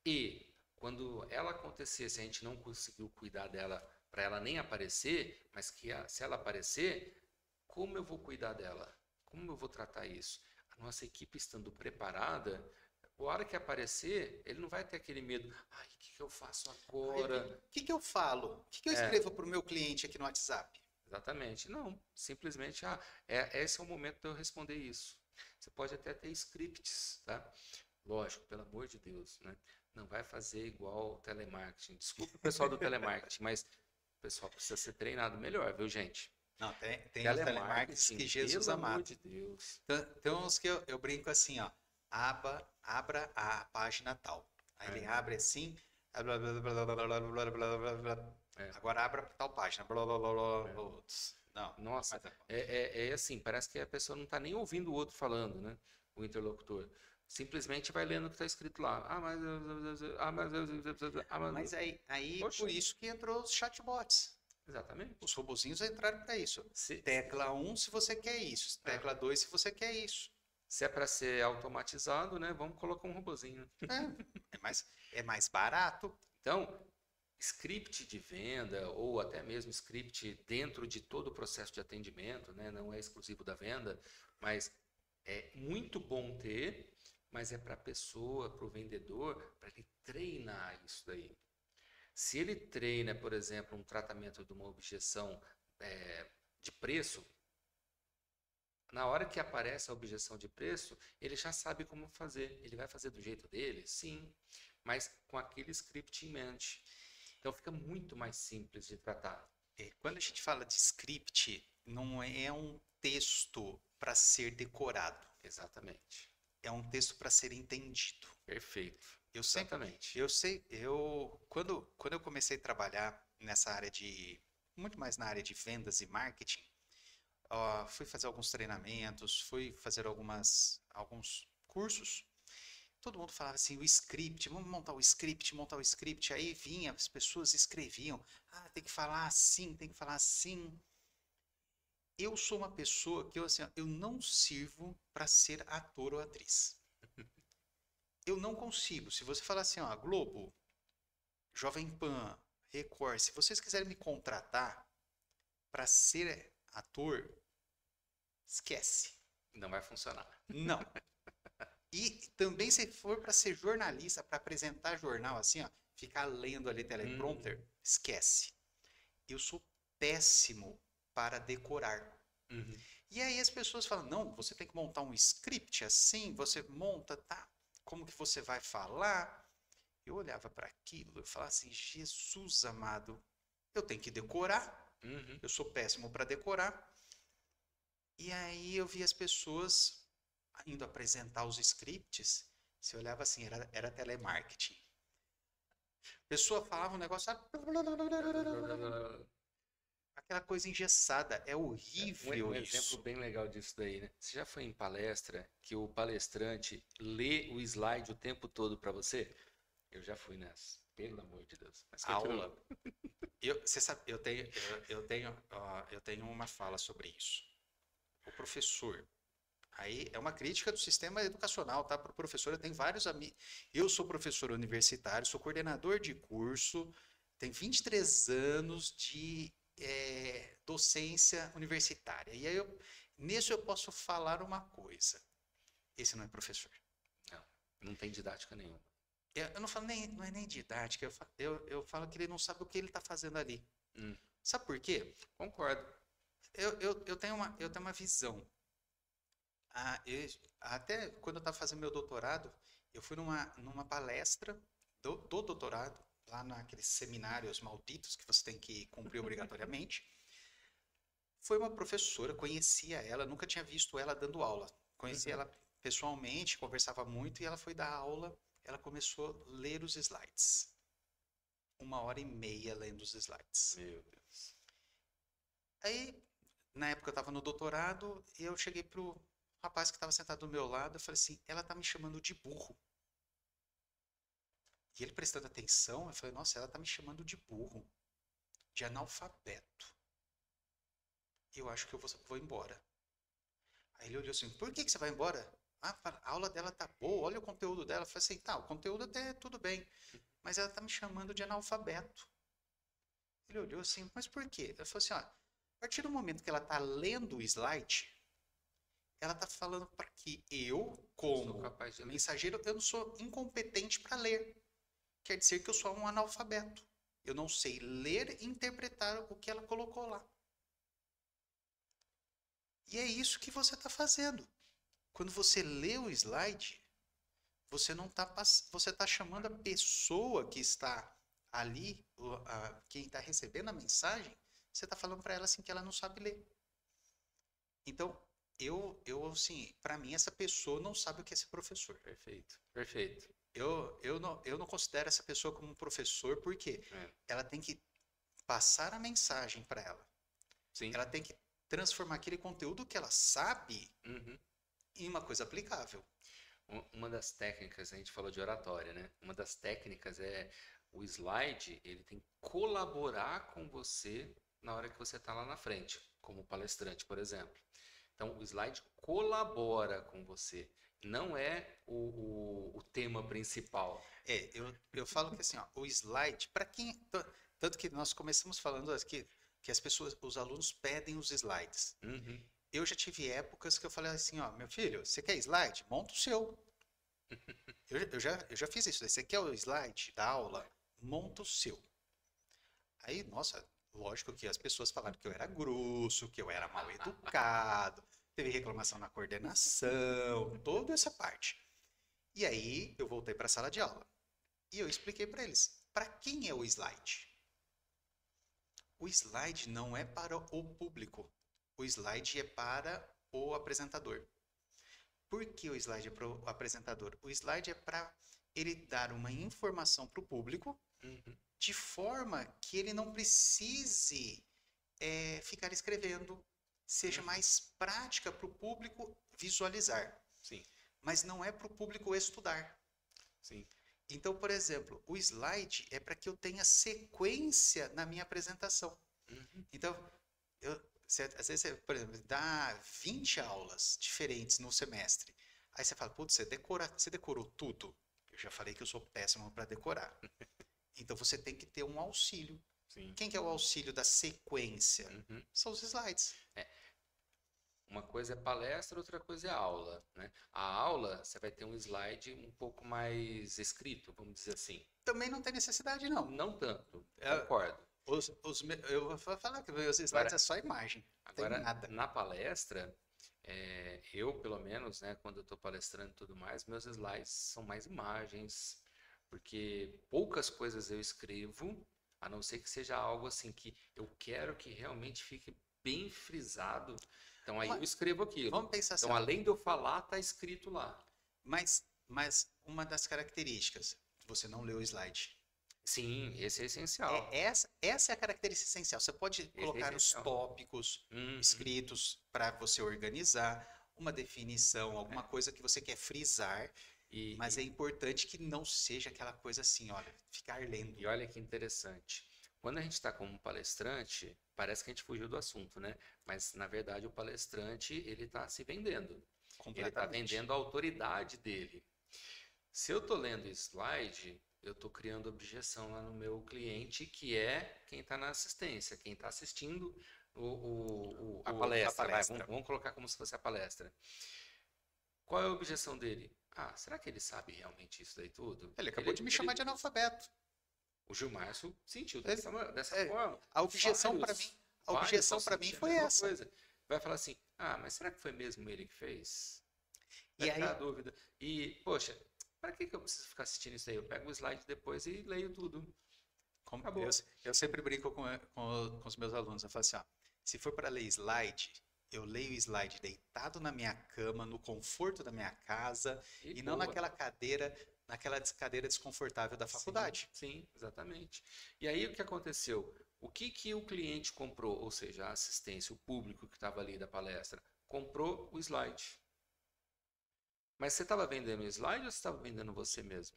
e quando ela acontecer, se a gente não conseguiu cuidar dela para ela nem aparecer, mas que se ela aparecer, como eu vou cuidar dela? Como eu vou tratar isso? A nossa equipe estando preparada, a hora que aparecer, ele não vai ter aquele medo. Ai, o que eu faço aí, agora? o que que eu falo? O que que eu É, escrevo para o meu cliente aqui no WhatsApp? exatamente. Não, simplesmente, esse é o momento de eu responder isso. Você pode até ter scripts, tá? Lógico, pelo amor de Deus, né? Não vai fazer igual o telemarketing. Desculpa o pessoal do telemarketing, mas o pessoal precisa ser treinado melhor, viu, gente? Não, tem os telemarketers Telemarketing, que Jesus pelo amor amado. de Deus. Tem uns que eu brinco assim, ó. Abra a página tal. Aí ele É, abre assim. Blá, blá, blá, blá, blá, blá, blá, blá, blá. é, Agora abra tal página. Blá, blá, blá, blá, é. blá. Não, Nossa, mas é bom. é assim, parece que a pessoa não está nem ouvindo o outro falando, né? O interlocutor. Simplesmente vai lendo o que está escrito lá. Mas aí Poxa, por isso que entrou os chatbots. exatamente. Os robozinhos entraram para isso. Se, Tecla um se você quer isso. é, Tecla 2 se você quer isso. se é para ser automatizado, né? Vamos colocar um robozinho. É mais barato. Então, script de venda ou até mesmo script dentro de todo o processo de atendimento, né? Não é exclusivo da venda, mas é muito bom ter, mas é para a pessoa, para o vendedor, para ele treinar isso daí. Se ele treina, por exemplo, um tratamento de uma objeção de preço, na hora que aparece a objeção de preço, ele já sabe como fazer. Ele vai fazer do jeito dele? Sim, mas com aquele script em mente. Então fica muito mais simples de tratar. Quando a gente fala de script, não é um texto para ser decorado. Exatamente. É um texto para ser entendido. Perfeito. Eu sempre, Exatamente. quando eu comecei a trabalhar nessa área muito mais na área de vendas e marketing, fui fazer alguns treinamentos, fui fazer alguns cursos. Todo mundo falava assim, o script, vamos montar o script, montar o script. Aí vinha, as pessoas escreviam, tem que falar assim, tem que falar assim. Eu sou uma pessoa que assim, eu não sirvo para ser ator ou atriz. Eu não consigo. Se você falar assim, ó, Globo, Jovem Pan, Record, se vocês quiserem me contratar para ser ator, esquece. Não vai funcionar. Não. E também se for para ser jornalista, para apresentar jornal assim, ó, ficar lendo ali teleprompter, esquece. Eu sou péssimo para decorar. Uhum. E aí as pessoas falam, não, você tem que montar um script assim, você monta, tá? Como que você vai falar? Eu olhava para aquilo e falava assim, Jesus amado, eu tenho que decorar. Uhum. Eu sou péssimo para decorar. E aí eu vi as pessoas indo apresentar os scripts. Você olhava assim, era telemarketing. A pessoa falava um negócio, aquela coisa engessada. É horrível Um exemplo isso. bem legal disso daí, né? Você já foi em palestra que o palestrante lê o slide o tempo todo para você? Eu já fui nessa. Pelo amor de Deus. Mas Aula. Você sabe, eu tenho uma fala sobre isso. O professor. Aí é uma crítica do sistema educacional, tá? Para o professor, eu tenho vários amigos. Eu sou professor universitário, sou coordenador de curso, tenho 23 anos de docência universitária. E aí nisso eu posso falar uma coisa. Esse não é professor. Não, não tem didática nenhuma. Eu não falo não é nem didática, eu falo que ele não sabe o que ele está fazendo ali. Sabe por quê? Concordo. Eu tenho uma visão. Até quando eu estava fazendo meu doutorado, eu fui numa palestra do doutorado, lá naqueles seminários malditos que você tem que cumprir obrigatoriamente. Foi uma professora, conhecia ela, nunca tinha visto ela dando aula. Conhecia ela pessoalmente, conversava muito, e ela foi dar aula. Ela começou a ler os slides. 1h30 lendo os slides. Meu Deus. Aí, na época eu estava no doutorado, e eu cheguei pro rapaz que estava sentado do meu lado, eu falei assim, ela tá me chamando de burro. E ele prestando atenção, eu falei, nossa, ela tá me chamando de burro, de analfabeto. Eu acho que eu vou embora. Aí ele olhou assim, por que você vai embora? A aula dela tá boa, olha o conteúdo dela. Eu falei assim, tá, o conteúdo até tudo bem, mas ela tá me chamando de analfabeto. Ele olhou assim, mas por quê? Ele falou assim, ó, a partir do momento que ela tá lendo o slide, ela tá falando para que eu, como mensageiro, eu não sou incompetente para ler. Quer dizer que eu sou um analfabeto. Eu não sei ler e interpretar o que ela colocou lá. E é isso que você está fazendo. Quando você lê o slide, você não tá você está chamando a pessoa que está ali, quem está recebendo a mensagem, você está falando para ela assim que ela não sabe ler. Então, assim, para mim essa pessoa não sabe o que é ser professor. Perfeito, perfeito. Eu não considero essa pessoa como um professor, porque ela tem que passar a mensagem para ela. Sim. Ela tem que transformar aquele conteúdo que ela sabe em uma coisa aplicável. Uma das técnicas, a gente falou de oratória, né? Uma das técnicas é o slide, ele tem que colaborar com você na hora que você está lá na frente, como palestrante, por exemplo. Então, o slide colabora com você. Não é o tema principal. Eu falo que assim, ó, o slide, para quem. Tanto que nós começamos falando aqui que as pessoas, os alunos pedem os slides. Eu já tive épocas que eu falei assim, ó, meu filho, você quer slide? Monta o seu. eu já fiz isso. Você quer o slide da aula? Monta o seu. Aí, nossa, lógico que as pessoas falaram que eu era grosso, que eu era mal educado, teve reclamação na coordenação, toda essa parte. E aí eu voltei para a sala de aula e eu expliquei para eles, para quem é o slide? O slide não é para o público, o slide é para o apresentador. Por que o slide é para o apresentador? O slide é para ele dar uma informação para o público de forma que ele não precise ficar escrevendo, seja Uhum. mais prática para o público visualizar, Sim, mas não é para o público estudar. sim. Então, por exemplo, o slide é para que eu tenha sequência na minha apresentação. Uhum. Então, às vezes, você, por exemplo, dá 20 aulas diferentes no semestre. Aí você fala, putz, você decorou tudo? Eu já falei que eu sou péssimo para decorar. Então você tem que ter um auxílio. Sim. Quem que é o auxílio da sequência? Uhum. São os slides. É, uma coisa é palestra, outra coisa é aula, né? A aula, você vai ter um slide um pouco mais escrito, vamos dizer assim. Também não tem necessidade, não. Não tanto, É, concordo. eu vou falar que os slides Agora, é só imagem, não tem nada. na palestra, eu, pelo menos, né, quando eu estou palestrando e tudo mais, meus slides são mais imagens, porque poucas coisas eu escrevo, a não ser que seja algo assim que eu quero que realmente fique bem frisado. Então aí eu Uma- escrevo aquilo. Vamos pensar assim, Então, ó, além de eu falar, tá escrito lá. mas uma das características, você não leu o slide. Sim, esse é essencial. Essa é a característica essencial. Você pode Esse é colocar os essencial. tópicos Uhum. escritos para você organizar, uma definição, alguma É. coisa que você quer frisar, mas é E, importante que não seja aquela coisa assim, olha, ficar lendo E olha que interessante. Quando a gente está como palestrante, parece que a gente fugiu do assunto, né? Mas na verdade o palestrante ele está se vendendo. Ele está completamente. vendendo a autoridade dele. Se eu estou lendo slide, eu estou criando objeção lá no meu cliente, que é quem está na assistência, quem está assistindo a A palestra. Vai, palestra. vamos colocar como se fosse a palestra. Qual é a objeção dele? Ah, será que ele sabe realmente isso daí tudo? Ele acabou de me chamar de analfabeto. O Gilmárcio sentiu Ele- dessa é, forma. a objeção para mim, Vários, a vários vão objeção para mim sentir a foi mesma essa. coisa. Vai falar assim: ah, mas será que foi mesmo ele que fez? Vai E ficar a aí, dúvida. E, poxa, para que eu preciso ficar assistindo isso aí? Eu pego o slide depois e leio tudo. eu, Acabou. eu sempre brinco com os meus alunos, eu falo assim, ó, se for para ler slide, eu leio o slide deitado na minha cama, no conforto da minha casa, E e não boa. naquela cadeira desconfortável da Sim, faculdade. sim, exatamente. E aí o que aconteceu? O que que o cliente comprou? Ou seja, a assistência, o público que estava ali da palestra, comprou o slide. Mas você estava vendendo o slide ou você estava vendendo você mesmo?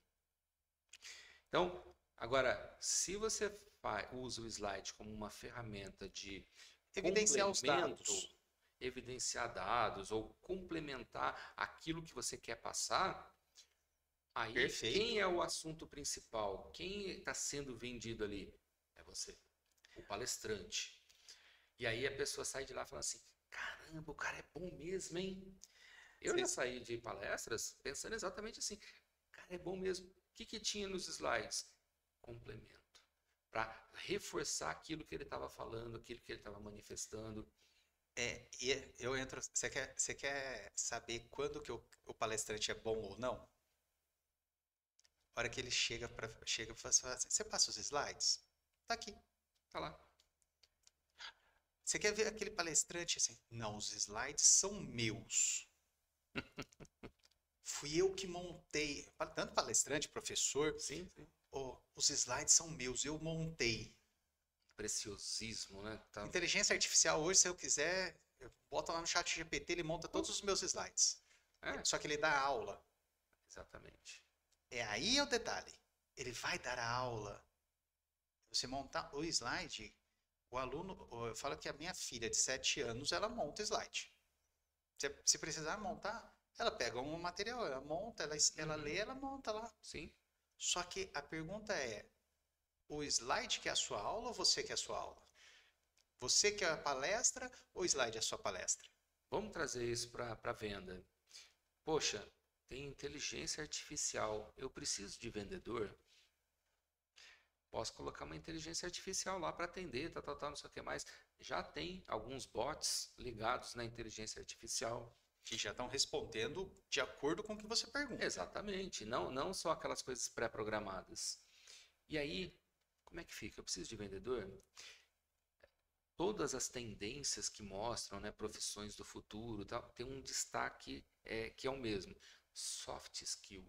Então, agora, se você usa o slide como uma ferramenta de Evidenciar os complemento, dados. evidenciar dados ou complementar aquilo que você quer passar, aí Perfeito. quem é o assunto principal? Quem está sendo vendido ali? É você, o palestrante. E aí a pessoa sai de lá falando assim: caramba, o cara é bom mesmo, hein? Eu já Cês- saí de palestras pensando exatamente assim: cara, é bom mesmo. O que que tinha nos slides? Complemento. Para reforçar aquilo que ele estava falando, aquilo que ele estava manifestando. eu entro. Você quer saber quando que o palestrante é bom ou não? A hora que ele chega e fala assim, você passa os slides? Tá aqui. Tá lá. Você quer ver aquele palestrante assim? Não, os slides são meus. Fui eu que montei. Tanto palestrante, professor, Sim, sim. os slides são meus, eu montei. Preciosismo, né? Tá. Inteligência artificial hoje, se eu quiser, eu boto lá no chat GPT, ele monta todos os meus slides. É, Só que ele dá aula. exatamente. É aí o detalhe. Ele vai dar a aula. Você montar o slide, o aluno, eu falo que a minha filha de 7 anos, ela monta slide. Se precisar montar, ela pega um material, ela monta, ela Uhum. lê, ela monta lá. Sim. Só que a pergunta é, o slide que é a sua aula ou você que é a sua aula? Você que é a palestra ou o slide é a sua palestra? Vamos trazer isso para a venda. Poxa, tem inteligência artificial. Eu preciso de vendedor? Posso colocar uma inteligência artificial lá para atender, tal, tal, tal, não sei o que mais. Já tem alguns bots ligados na inteligência artificial. Que já estão respondendo de acordo com o que você pergunta. Exatamente, não só aquelas coisas pré-programadas. E aí, como é que fica? Eu preciso de vendedor? Todas as tendências que mostram, né, profissões do futuro, tal, tem um destaque que é o mesmo: soft skill.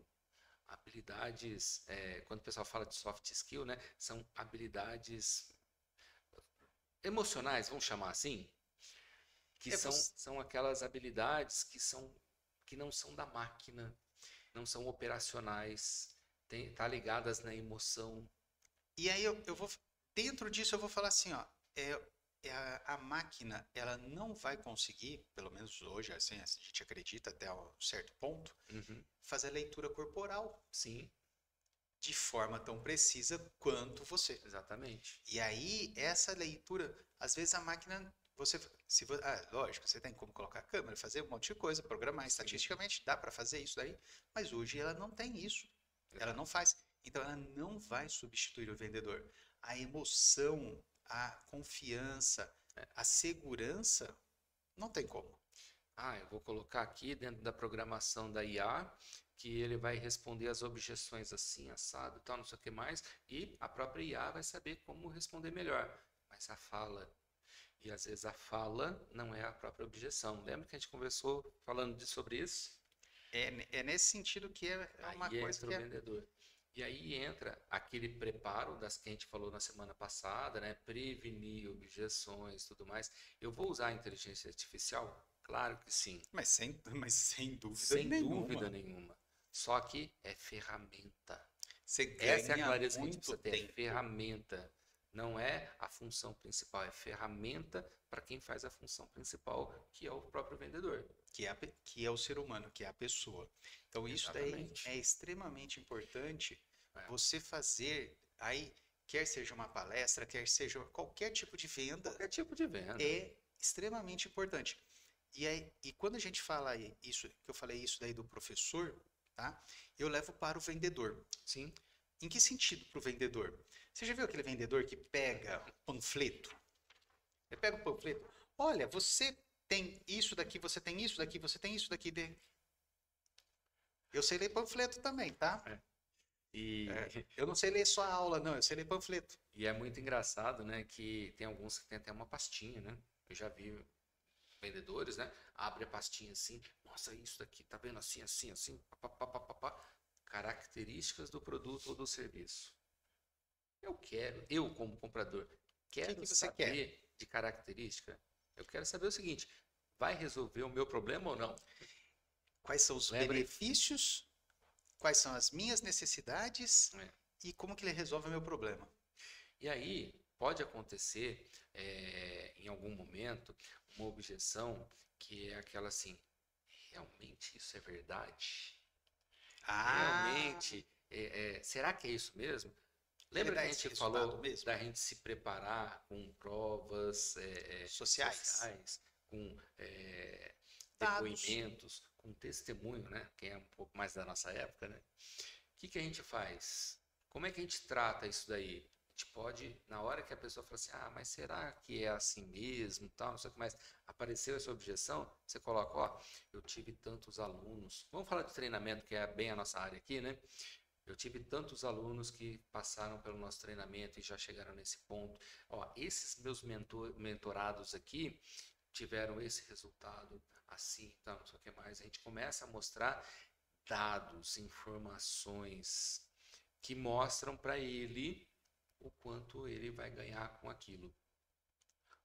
Habilidades, quando o pessoal fala de soft skill, né, são habilidades emocionais, vamos chamar assim. que É são aquelas habilidades que não são da máquina, não são operacionais, tá ligadas na emoção. E aí eu vou, dentro disso eu vou falar assim, ó, a máquina, ela não vai conseguir, pelo menos hoje, assim, a gente acredita até um certo ponto, Uhum, fazer a leitura corporal sim, de forma tão precisa quanto você. exatamente. E aí, essa leitura, às vezes a máquina, lógico, você tem como colocar a câmera, fazer um monte de coisa, programar Sim, estatisticamente, dá para fazer isso daí, mas hoje ela não tem isso. Ela não exato. faz. Então, ela não vai substituir o vendedor. A emoção, a confiança, a segurança, não tem como. Ah, eu vou colocar aqui dentro da programação da IA que ele vai responder as objeções assim, assado, e tal, não sei o que mais, e a própria IA vai saber como responder melhor. Mas a fala, e às vezes a fala não é a própria objeção. Lembra que a gente conversou falando sobre isso? É nesse sentido que é uma Aí coisa entra o que é. vendedor. E aí entra aquele preparo das que a gente falou na semana passada, né? Prevenir objeções, tudo mais. Eu vou usar a inteligência artificial? Claro que sim, Mas sem dúvida sem dúvida nenhuma. nenhuma. Só que é ferramenta. Você Essa é a ganha clareza que a gente muito precisa ter, é tempo. ferramenta. Não é a função principal, é ferramenta para quem faz a função principal, que é o próprio vendedor. Que é o ser humano, que é a pessoa. Então, isso daí Exatamente. é extremamente importante É. você fazer aí, quer seja uma palestra, quer seja qualquer tipo de venda, Qualquer tipo de venda. é extremamente importante. E quando a gente fala isso, que eu falei isso daí do professor, tá? Eu levo para o vendedor. Sim. Em que sentido para o vendedor? Você já viu aquele vendedor que pega panfleto? Ele pega o panfleto. Olha, você tem isso daqui, você tem isso daqui, você tem isso daqui. Eu sei ler panfleto também, tá? É. E, Eu não sei ler só a aula, não. Eu sei ler panfleto. e é muito engraçado, né, que tem alguns que tem até uma pastinha, né? Eu já vi vendedores, né? Abre a pastinha assim, nossa, isso daqui, tá vendo assim, assim, assim, pá, pá, pá, pá, pá. Características do produto ou do serviço. Eu como comprador, O que quero que você quer? saber de característica. Eu quero saber o seguinte, vai resolver o meu problema ou não? Quais são os Lembre, benefícios? Quais são as minhas necessidades? é, E como que ele resolve o meu problema? e aí pode acontecer em algum momento uma objeção que é aquela assim, realmente isso é verdade? Ah, Realmente, será que é isso mesmo? ele Lembra que dá a esse gente resultado falou mesmo? da gente se preparar com provas Sociais. sociais, com Dados. depoimentos, com testemunho, né? Quem é um pouco mais da nossa época, né? O que que a gente faz? Como é que a gente trata isso daí? A gente pode, na hora que a pessoa fala assim, ah, mas será que é assim mesmo, tal, não sei o que mais, apareceu essa objeção, você coloca, ó, eu tive tantos alunos. Vamos falar de treinamento, que é bem a nossa área aqui, né? Eu tive tantos alunos que passaram pelo nosso treinamento e já chegaram nesse ponto. Ó, esses meus mentorados aqui tiveram esse resultado assim, tal, não sei o que mais. A gente começa a mostrar dados, informações que mostram para ele o quanto ele vai ganhar com aquilo.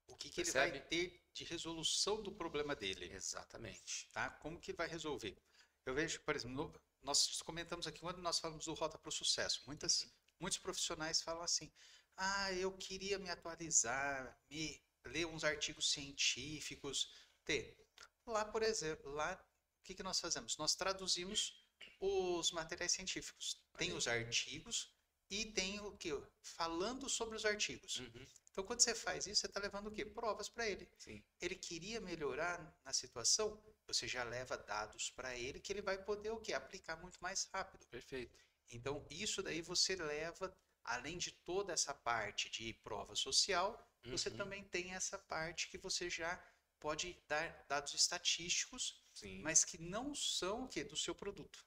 O que ele vai Percebe? ter de resolução do problema dele, Exatamente. tá? Como que vai resolver? Eu vejo, por exemplo, nós comentamos aqui quando nós falamos do Rota para o Sucesso. Muitos profissionais falam assim: ah, eu queria me atualizar, me ler uns artigos científicos. Ter. Lá, por exemplo, lá, o que que nós fazemos? Nós traduzimos os materiais científicos. Tem Olha aí. os artigos e tem o que? Falando sobre os artigos. Uhum, Então, quando você faz isso, você está levando o quê? Provas para ele. sim, Ele queria melhorar na situação, você já leva dados para ele que ele vai poder o quê? Aplicar muito mais rápido. perfeito. Então, isso daí você leva, além de toda essa parte de prova social, você Uhum, também tem essa parte que você já pode dar dados estatísticos, sim. mas que não são o quê? Do seu produto.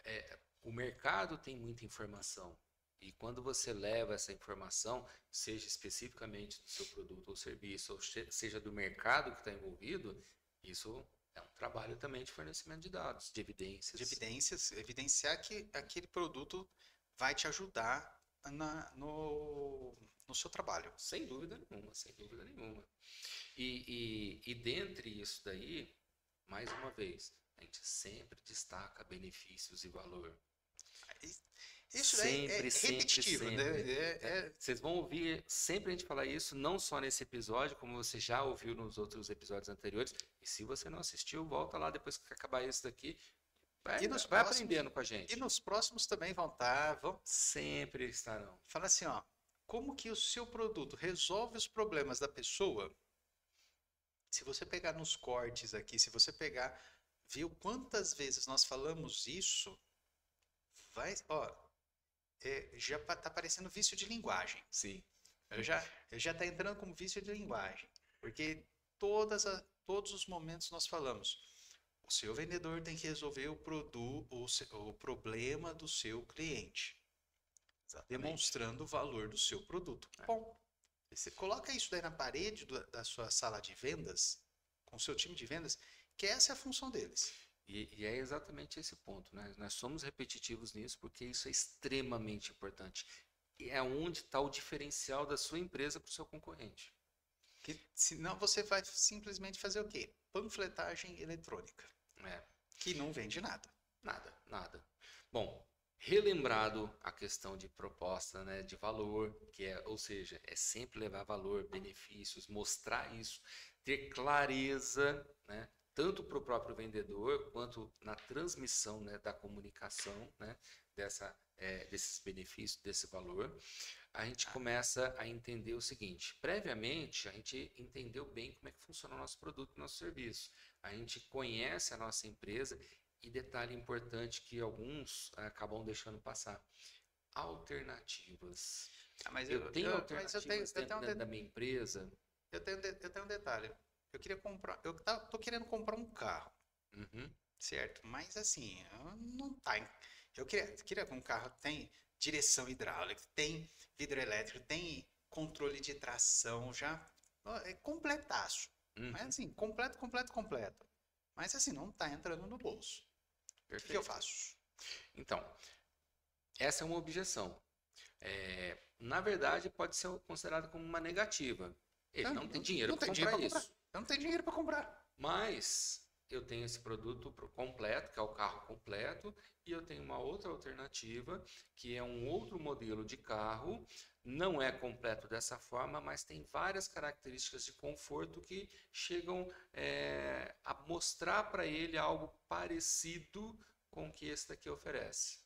É. O mercado tem muita informação. E quando você leva essa informação, seja especificamente do seu produto ou serviço, ou seja do mercado que está envolvido, isso é um trabalho também de fornecimento de dados, de De evidências. evidências, evidenciar que aquele produto vai te ajudar no seu trabalho. Sem dúvida nenhuma, sem dúvida nenhuma. E dentre isso daí, mais uma vez, a gente sempre destaca benefícios e valor. Isso daí é repetitivo, né? Vocês vão ouvir sempre a gente falar isso, não só nesse episódio, como você já ouviu nos outros episódios anteriores. E se você não assistiu, volta lá depois que acabar isso daqui. Vai aprendendo com a gente. E nos próximos também vão estar. Sempre estarão. Fala assim, ó. Como que o seu produto resolve os problemas da pessoa? Se você pegar nos cortes aqui, se você pegar, viu quantas vezes nós falamos isso, já tá parecendo vício de linguagem. Sim. Já tá entrando como vício de linguagem, porque todos os momentos nós falamos, o seu vendedor tem que resolver o problema do seu cliente. Exatamente. Demonstrando o valor do seu produto. Bom, você coloca isso daí na parede da sua sala de vendas, com o seu time de vendas, que essa é a função deles. E é exatamente esse ponto, né? Nós somos repetitivos nisso porque isso é extremamente importante. E é onde está o diferencial da sua empresa para o seu concorrente. Senão você vai simplesmente fazer o quê? Panfletagem eletrônica. Que não vende nada. Nada. Bom, relembrado a questão de proposta, né, de valor, ou seja, é sempre levar valor, benefícios, mostrar isso, ter clareza, né, tanto para o próprio vendedor quanto na transmissão, né, da comunicação, né, desses benefícios, desse valor. A gente começa a entender o seguinte: previamente a gente entendeu bem como é que funciona o nosso produto, nosso serviço. A gente conhece a nossa empresa. E detalhe importante que alguns acabam deixando passar: alternativas. Eu tenho alternativas dentro da minha empresa. Eu tenho um detalhe. Eu tô querendo comprar um carro. Certo? Mas assim, não tá. Eu queria que um carro tem direção hidráulica, tem vidro elétrico, tem controle de tração, já é completaço. Mas assim, completo. Mas assim, não tá entrando no bolso. O que eu faço? Então, essa é uma objeção. Na verdade, pode ser considerado como uma negativa. Ele não tem dinheiro para comprar isso. Eu não tenho dinheiro para comprar. Mas eu tenho esse produto completo, que é o carro completo, e eu tenho uma outra alternativa, que é um outro modelo de carro. Não é completo dessa forma, mas tem várias características de conforto que chegam a mostrar para ele algo parecido com o que esse daqui oferece.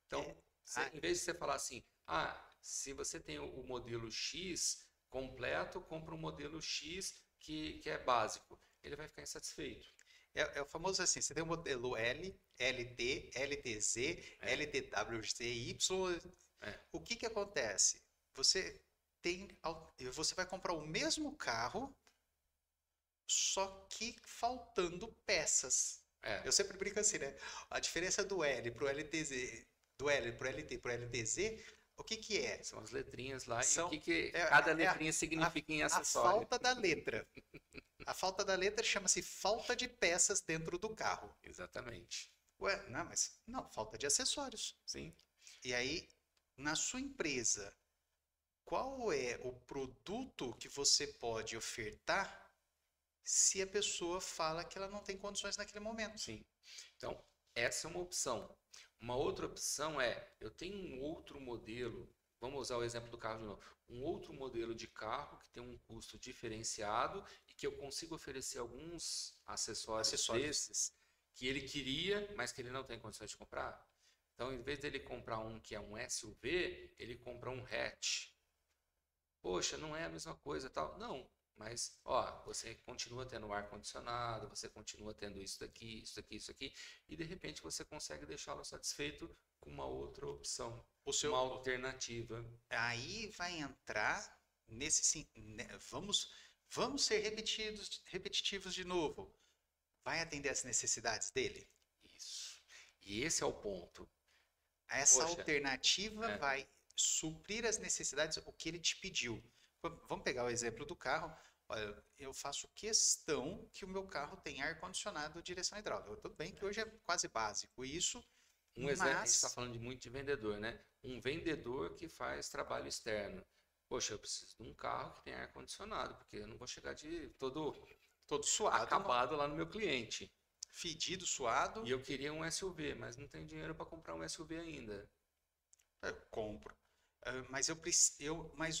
Então, em vez de você falar assim, se você tem o modelo X completo, compra um modelo X que é básico, ele vai ficar insatisfeito. É o famoso assim, você tem o modelo L, LT, LTZ, LTWCY. O que acontece? Você vai comprar o mesmo carro, só que faltando peças. Eu sempre brinco assim, né? A diferença do L pro LTZ, do L pro LT pro LTZ, o que é? São as letrinhas lá e o que cada letrinha significa em acessório. A falta da letra. A falta da letra chama-se falta de peças dentro do carro. Exatamente. Ué, não, falta de acessórios. Sim. E aí, na sua empresa, qual é o produto que você pode ofertar se a pessoa fala que ela não tem condições naquele momento? Sim. Então, essa é uma opção. Uma outra opção eu tenho um outro modelo, vamos usar o exemplo do carro de novo, um outro modelo de carro que tem um custo diferenciado e que eu consigo oferecer alguns acessórios desses que ele queria, mas que ele não tem condições de comprar. Então, em vez dele comprar um que é um SUV, ele compra um hatch. Poxa, não é a mesma coisa, tal. Não, mas você continua tendo ar-condicionado, você continua tendo isso daqui, e de repente você consegue deixá-lo satisfeito com uma outra opção, uma alternativa. Aí vai entrar nesse... Vamos ser repetitivos de novo. Vai atender as necessidades dele? Isso. E esse é o ponto. Essa alternativa vai suprir as necessidades, o que ele te pediu. Vamos pegar o exemplo do carro. Olha, eu faço questão que o meu carro tenha ar-condicionado direção hidráulica. Tudo bem que hoje é quase básico isso. Exemplo, a gente está falando muito de vendedor, né? Um vendedor que faz trabalho externo. Poxa, eu preciso de um carro que tenha ar-condicionado, porque eu não vou chegar de Todo suado, acabado lá no meu cliente. fedido, suado, E eu queria um SUV, mas não tenho dinheiro para comprar um SUV ainda. eu compro. Mas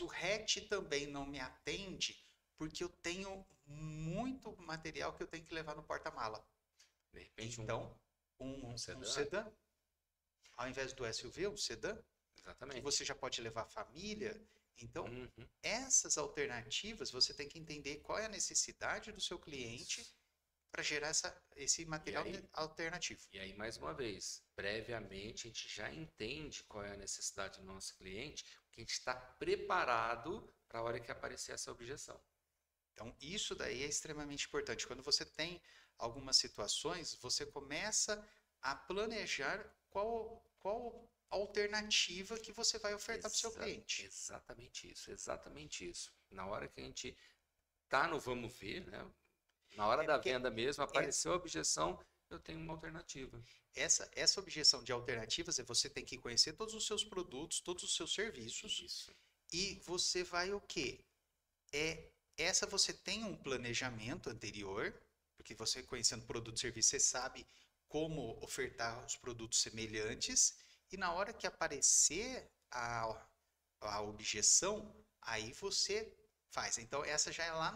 o hatch também não me atende porque eu tenho muito material que eu tenho que levar no porta-mala. De repente, Então, um um sedã. sedã, ao invés do SUV, um sedã, que Exatamente. você já pode levar a família. Então, Uhum. essas alternativas, você tem que entender qual é a necessidade do seu cliente Isso. para gerar esse E material aí, alternativo. e aí, mais uma vez, previamente a gente já entende qual é a necessidade do nosso cliente, porque a gente está preparado para a hora que aparecer essa objeção. Então, isso daí é extremamente importante. Quando você tem algumas situações, você começa a planejar qual alternativa que você vai ofertar para o seu cliente. Exatamente isso, exatamente isso. Na hora que a gente tá no vamos ver, né? Na hora É da porque venda mesmo, é- apareceu a objeção, eu tenho uma alternativa. essa objeção de alternativas é você tem que conhecer todos os seus produtos, todos os seus serviços Isso. e você vai o quê? Essa você tem um planejamento anterior, porque você conhecendo produto e serviço, você sabe como ofertar os produtos semelhantes, e na hora que aparecer a objeção, aí você faz. Então, essa já é lá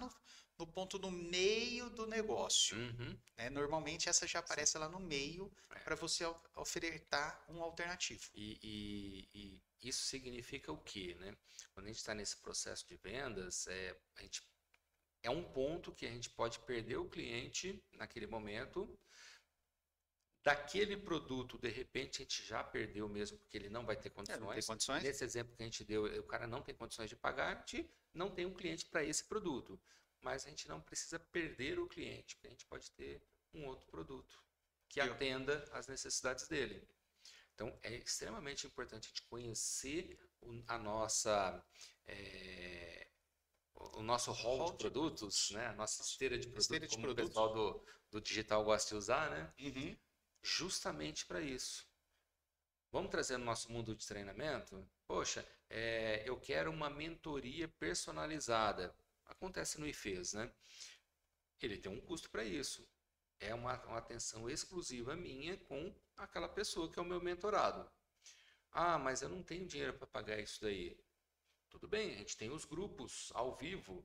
no ponto no meio do negócio. Uhum. Né? Normalmente, essa já Sim. aparece lá no meio É. para você ofertar um alternativo. E isso significa o quê, né? Quando a gente está nesse processo de vendas, é um ponto que a gente pode perder o cliente naquele momento. Daquele produto, de repente, a gente já perdeu mesmo, porque ele não vai ter Não tem condições. condições? Nesse exemplo que a gente deu, o cara não tem condições de pagar, a gente não tem um cliente para esse produto. Mas a gente não precisa perder o cliente, porque a gente pode ter um outro produto que atenda às necessidades dele. Então, é extremamente importante a gente conhecer o nosso hall de produtos, né? A nossa esteira de produtos, como o pessoal do digital gosta de usar, né? Uhum. Justamente para isso. Vamos trazer no nosso mundo de treinamento? Poxa, eu quero uma mentoria personalizada. Acontece no IFES, né? Ele tem um custo para isso. É uma atenção exclusiva minha com aquela pessoa que é o meu mentorado. Ah, mas eu não tenho dinheiro para pagar isso daí. Tudo bem, a gente tem os grupos ao vivo.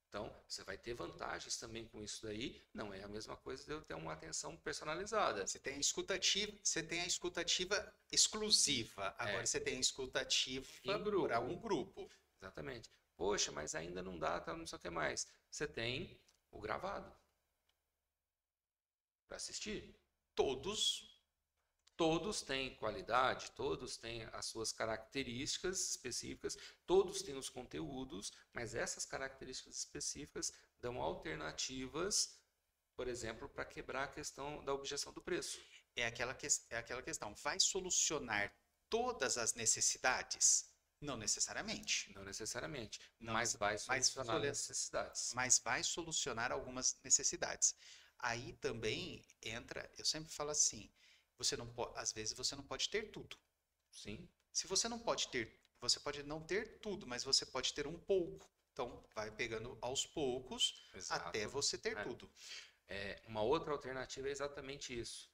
Então, você vai ter vantagens também com isso daí. Não é a mesma coisa de eu ter uma atenção personalizada. Você tem a escutativa exclusiva. Agora você tem a escutativa para um grupo. Exatamente. Poxa, mas ainda não dá, tá, não sei o que mais. Você tem o gravado para assistir. Todos têm qualidade, todos têm as suas características específicas, todos têm os conteúdos, mas essas características específicas dão alternativas, por exemplo, para quebrar a questão da objeção do preço. É aquela questão. Vai solucionar todas as necessidades? Não necessariamente. Não necessariamente, Não, mas vai solucionar necessidades. Mas vai solucionar algumas necessidades. Aí também entra, eu sempre falo assim, às vezes você não pode ter tudo. Sim. Se você não pode ter, você pode não ter tudo, mas você pode ter um pouco. Então, vai pegando aos poucos. Exato. Até você ter tudo. Uma outra alternativa é exatamente isso.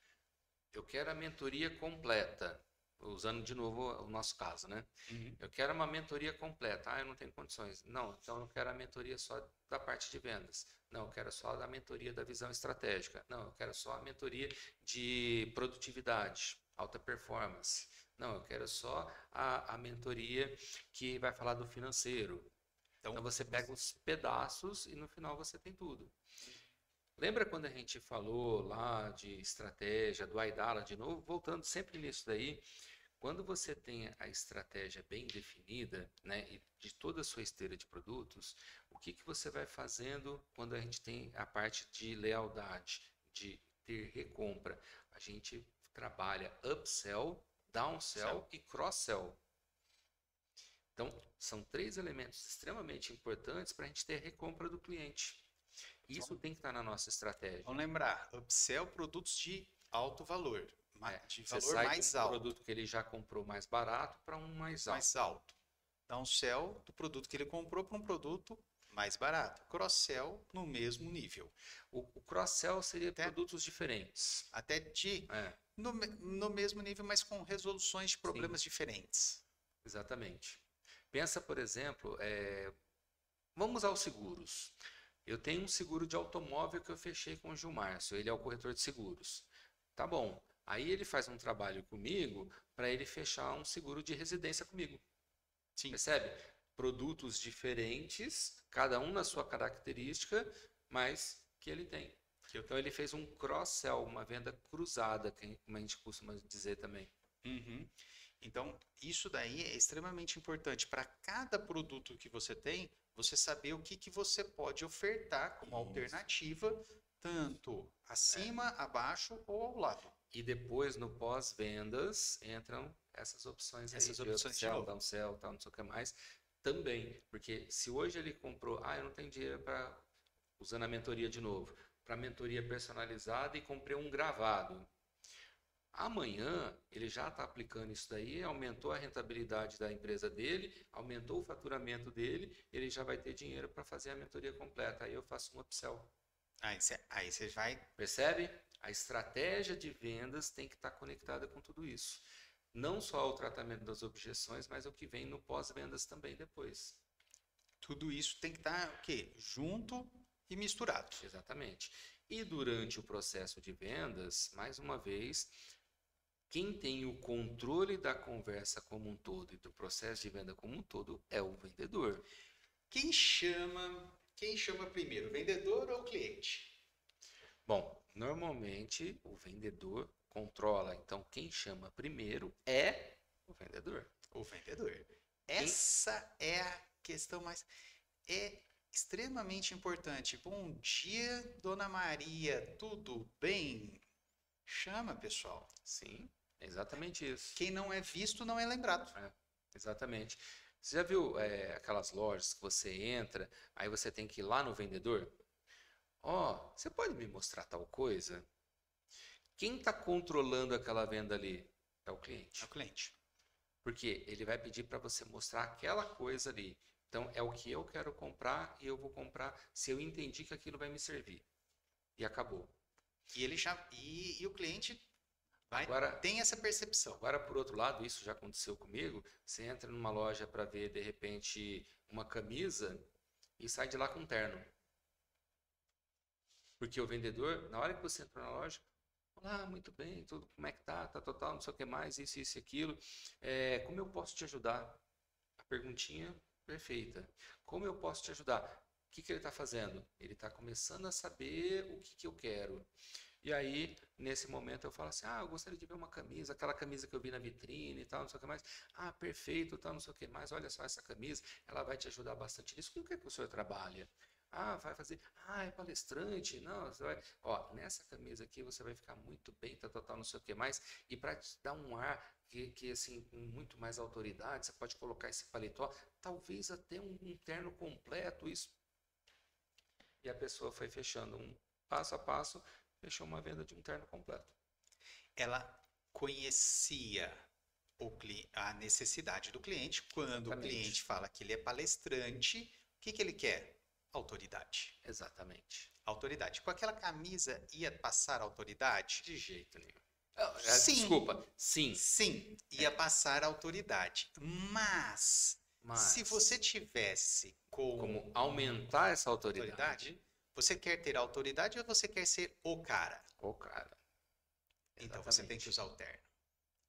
Eu quero a mentoria completa, usando de novo o nosso caso, né? Uhum. Eu quero uma mentoria completa. Ah, eu não tenho condições. Não, então eu quero a mentoria só da parte de vendas. Não, eu quero só a mentoria da visão estratégica. Não, eu quero só a mentoria de produtividade, alta performance. Não, eu quero só a mentoria que vai falar do financeiro. Então você pega os pedaços e no final você tem tudo. Lembra quando a gente falou lá de estratégia, do Aidala, de novo, voltando sempre nisso daí, quando você tem a estratégia bem definida, né, e de toda a sua esteira de produtos, o que você vai fazendo quando a gente tem a parte de lealdade, de ter recompra? A gente trabalha upsell, downsell e cross-sell. Então, são 3 elementos extremamente importantes para a gente ter recompra do cliente. Isso tem que estar na nossa estratégia. Vamos lembrar, upsell produtos de alto valor, de Você valor sai mais de um alto. produto que ele já comprou mais barato para um mais alto. Downsell do produto que ele comprou para um produto mais barato. Cross-sell no mesmo nível. O cross-sell seria Até, produtos diferentes. até É, no mesmo nível, mas com resoluções de sim, problemas diferentes. exatamente. Pensa, por exemplo, vamos usar os seguros. Eu tenho um seguro de automóvel que eu fechei com o Gilmárcio, ele é o corretor de seguros. Tá bom. Aí ele faz um trabalho comigo para ele fechar um seguro de residência comigo. Sim. Percebe? Produtos diferentes, cada um na sua característica, mas que ele tem. Então ele fez um cross-sell, uma venda cruzada, como a gente costuma dizer também. Uhum. Então, isso daí é extremamente importante para cada produto que você tem, você saber o que você pode ofertar como alternativa, tanto acima, abaixo ou ao lado. E depois, no pós-vendas, entram essas opções aí Essas de opções de upsell, novo. downsell, tal, não sei o que mais, também. Porque se hoje ele comprou, eu não tenho dinheiro para, usando a mentoria de novo, para mentoria personalizada e comprei um gravado. Amanhã ele já está aplicando isso daí, aumentou a rentabilidade da empresa dele, aumentou o faturamento dele, ele já vai ter dinheiro para fazer a mentoria completa. Aí eu faço um upsell. Aí você vai. Percebe? A estratégia de vendas tem que estar conectada com tudo isso. Não só o tratamento das objeções, mas o que vem no pós-vendas também depois. Tudo isso tem que estar o quê? Junto e misturado. Exatamente. E durante o processo de vendas, mais uma vez, quem tem o controle da conversa como um todo e do processo de venda como um todo é o vendedor. Quem chama primeiro, vendedor ou cliente? Bom, normalmente o vendedor controla, então quem chama primeiro é o vendedor. O vendedor. Essa é a questão mais. É extremamente importante. Bom dia, Dona Maria, tudo bem? Chama, pessoal. Sim, é exatamente isso. Quem não é visto não é lembrado. É, exatamente. Você já viu aquelas lojas que você entra, aí você tem que ir lá no vendedor? Ó, você pode me mostrar tal coisa? Quem está controlando aquela venda ali? É o É cliente. o cliente. Porque ele vai pedir para você mostrar aquela coisa ali. Então, é o que eu quero comprar e eu vou comprar se eu entendi que aquilo vai me servir. E acabou. E ele já. E o cliente Agora, tem essa percepção. Agora, por outro lado, isso já aconteceu comigo. Você entra numa loja para ver, de repente, uma camisa e sai de lá com um terno. Porque o vendedor, na hora que você entra na loja, olá, muito bem, tudo, como é que tá? Tá total, não sei o que mais, isso e aquilo. Como eu posso te ajudar? A perguntinha perfeita. Como eu posso te ajudar? O que ele está fazendo? Ele está começando a saber o que eu quero. E aí, nesse momento, eu falo assim, eu gostaria de ver uma camisa, aquela camisa que eu vi na vitrine e tal, não sei o que mais. Perfeito, tal, não sei o que mais. Olha só essa camisa, ela vai te ajudar bastante nisso. Com o que é que o senhor trabalha? Vai fazer, é palestrante, não, você vai, nessa camisa aqui você vai ficar muito bem, tal, não sei o que mais, e para te dar um ar que assim, com muito mais autoridade, você pode colocar esse paletó, talvez até um terno completo, isso. E a pessoa foi fechando um passo a passo, fechou uma venda de um terno completo. Ela conhecia a necessidade do cliente. Quando Exatamente. o cliente fala que ele é palestrante, o que ele quer? Autoridade. Exatamente. Autoridade. Com aquela camisa ia passar autoridade? De jeito nenhum. Sim. Desculpa, sim. Sim, ia passar autoridade. Mas, se você tivesse como aumentar essa autoridade, você quer ter autoridade ou você quer ser o cara? O cara. Então você tem que usar o terno.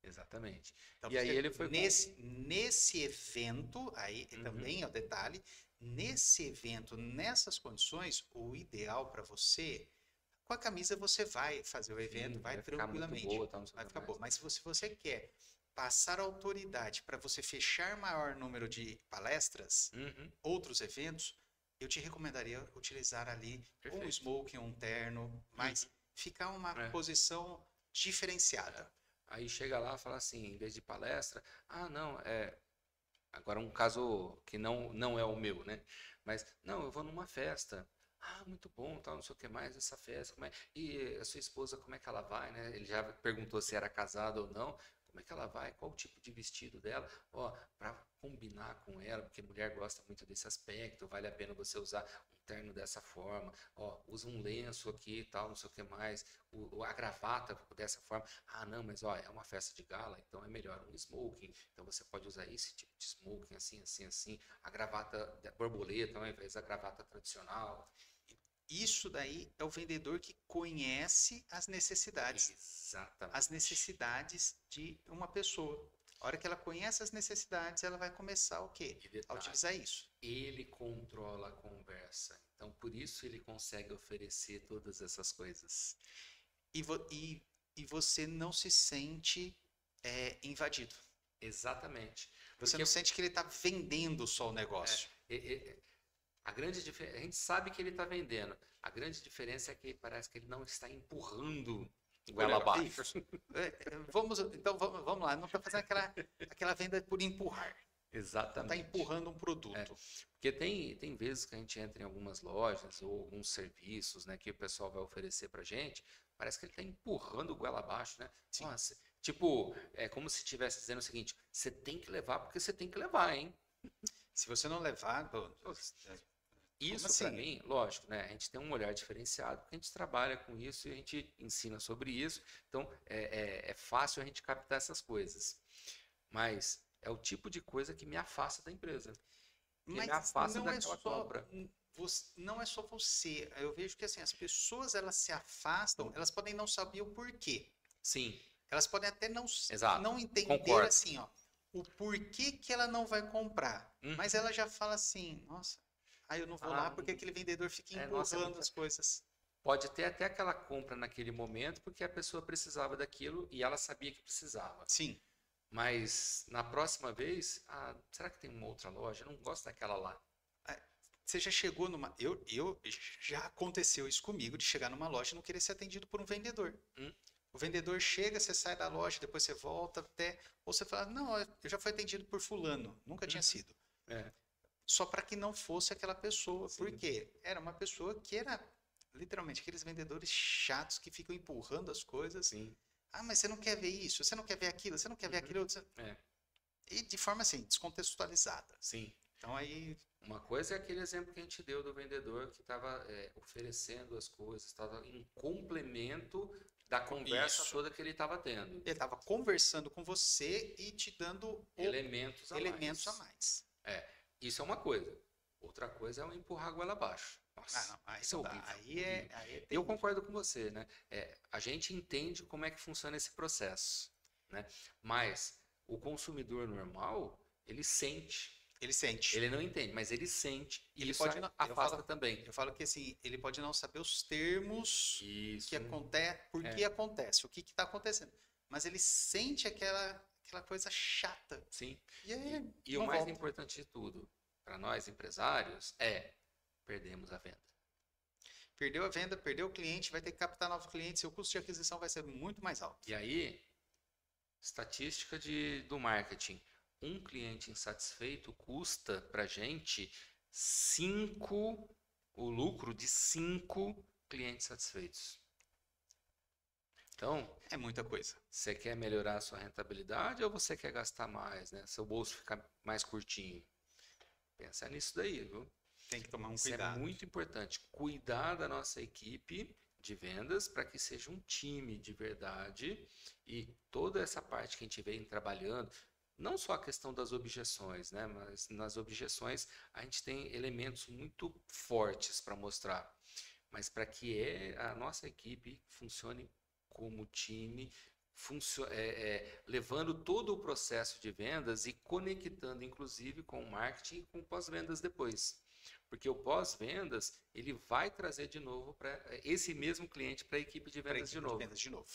Exatamente. Então, e aí ele foi nesse evento, aí também é o detalhe, nesse evento, nessas condições, o ideal para você, com a camisa você vai fazer o evento, vai tranquilamente. Boa, tá, vai ficar boa. Mas se você quer passar autoridade para você fechar maior número de palestras, outros eventos, eu te recomendaria utilizar ali um smoking, um terno, mas ficar uma posição diferenciada. Aí chega lá e fala assim, em vez de palestra, não, agora um caso que não é o meu, né? Mas, não, eu vou numa festa. Muito bom, tal, não sei o que mais, essa festa, como é? E a sua esposa, como é que ela vai, né? Ele já perguntou se era casado ou não. como é que ela vai, qual o tipo de vestido dela, ó, para combinar com ela, porque mulher gosta muito desse aspecto, vale a pena você usar um terno dessa forma, ó, usa um lenço aqui e tal, não sei o que mais, a gravata dessa forma. Ah, não, mas ó, é uma festa de gala, então é melhor um smoking, então você pode usar esse tipo de smoking, assim, assim, assim, a gravata borboleta ao invés da gravata tradicional. Isso daí é o vendedor que conhece as necessidades Exatamente. de uma pessoa. A hora que ela conhece as necessidades, ela vai começar o quê? E A detalhe, utilizar isso. ele controla a conversa. Então, por isso ele consegue oferecer todas essas coisas. E, e você não se sente invadido. Exatamente. Você Porque não sente que ele está vendendo só o é, negócio. a grande diferença, a gente sabe que ele está vendendo. A grande diferença é que parece que ele não está empurrando goela abaixo. Vamos lá, não está fazendo aquela venda por empurrar. Não está Exatamente. empurrando um produto. Porque tem vezes que a gente entra em algumas lojas ou alguns serviços, né, que o pessoal vai oferecer pra gente, parece que ele está empurrando o goela abaixo, né? Sim. Nossa, tipo, é como se estivesse dizendo o seguinte: você tem que levar porque você tem que levar, hein? Se você não levar, Isso assim? para mim, lógico, né? A gente tem um olhar diferenciado, porque a gente trabalha com isso e a gente ensina sobre isso, então é fácil a gente captar essas coisas. Mas é o tipo de coisa que me afasta da empresa, que me Mas afasta não é daquela só compra. não é só você. Eu vejo que assim, as pessoas elas se afastam, elas podem não saber o porquê. Sim, Elas podem até exato. não entender Concordo. assim, ó, o porquê que ela não vai comprar. Mas Uhum. ela já fala assim, nossa, eu não vou lá Ah, porque aquele vendedor fica nossa, empurrando as coisas. pode ter até aquela compra naquele momento porque a pessoa precisava daquilo e ela sabia que precisava. Sim. Mas na próxima vez, será que tem uma outra loja? Eu não gosto daquela lá. Você já chegou numa. Eu já aconteceu isso comigo de chegar numa loja e não querer ser atendido por um vendedor. Hum, O vendedor chega, você sai da loja, depois você volta até. Ou você fala, não, eu já fui atendido por fulano, nunca tinha uhum. sido. É, Só para que não fosse aquela pessoa. Por sim, quê? Era uma pessoa que era literalmente aqueles vendedores chatos que ficam empurrando as coisas. sim. Ah, mas você não quer ver isso, você não quer ver aquilo, você não quer ver Uhum. aquilo outro. É, E de forma assim, descontextualizada. sim. Então aí. Uma coisa é aquele exemplo que a gente deu do vendedor que estava oferecendo as coisas, estava em complemento da conversa Isso. toda que ele estava tendo. Ele estava conversando com você e te dando Elementos a elementos a mais. mais. Isso é uma coisa. Outra coisa é o empurrar a goela abaixo. Nossa, Não, aí isso é não dá. horrível. Aí Horrível. aí é Eu terrível. concordo com você, né? A gente entende como é que funciona esse processo, né? Mas o consumidor normal, ele sente. Ele sente. Ele não entende, mas ele sente. E Ele isso pode não, afasta também. eu falo que assim, ele pode não saber os termos Isso. que acontece, por que acontece, o que está acontecendo. Mas ele sente aquela coisa chata. Sim. E aí, E o não mais volta. importante de tudo, para nós empresários, perdemos a venda. Perdeu a venda, perdeu o cliente, vai ter que captar novos clientes, seu custo de aquisição vai ser muito mais alto. E aí, estatística do marketing. Um cliente insatisfeito custa para gente 5, o lucro de 5 clientes satisfeitos. Então, É muita coisa. você quer melhorar a sua rentabilidade ou você quer gastar mais, né? Seu bolso ficar mais curtinho? Pensa nisso daí, viu? Tem que tomar um Isso é cuidado. muito importante. Cuidar da nossa equipe de vendas para que seja um time de verdade e toda essa parte que a gente vem trabalhando, não só a questão das objeções, né? Mas nas objeções a gente tem elementos muito fortes para mostrar. Mas para que a nossa equipe funcione como time, levando todo o processo de vendas e conectando, inclusive, com o marketing e com pós-vendas depois. Porque o pós-vendas, ele vai trazer de novo para esse mesmo cliente para a equipe de vendas de novo.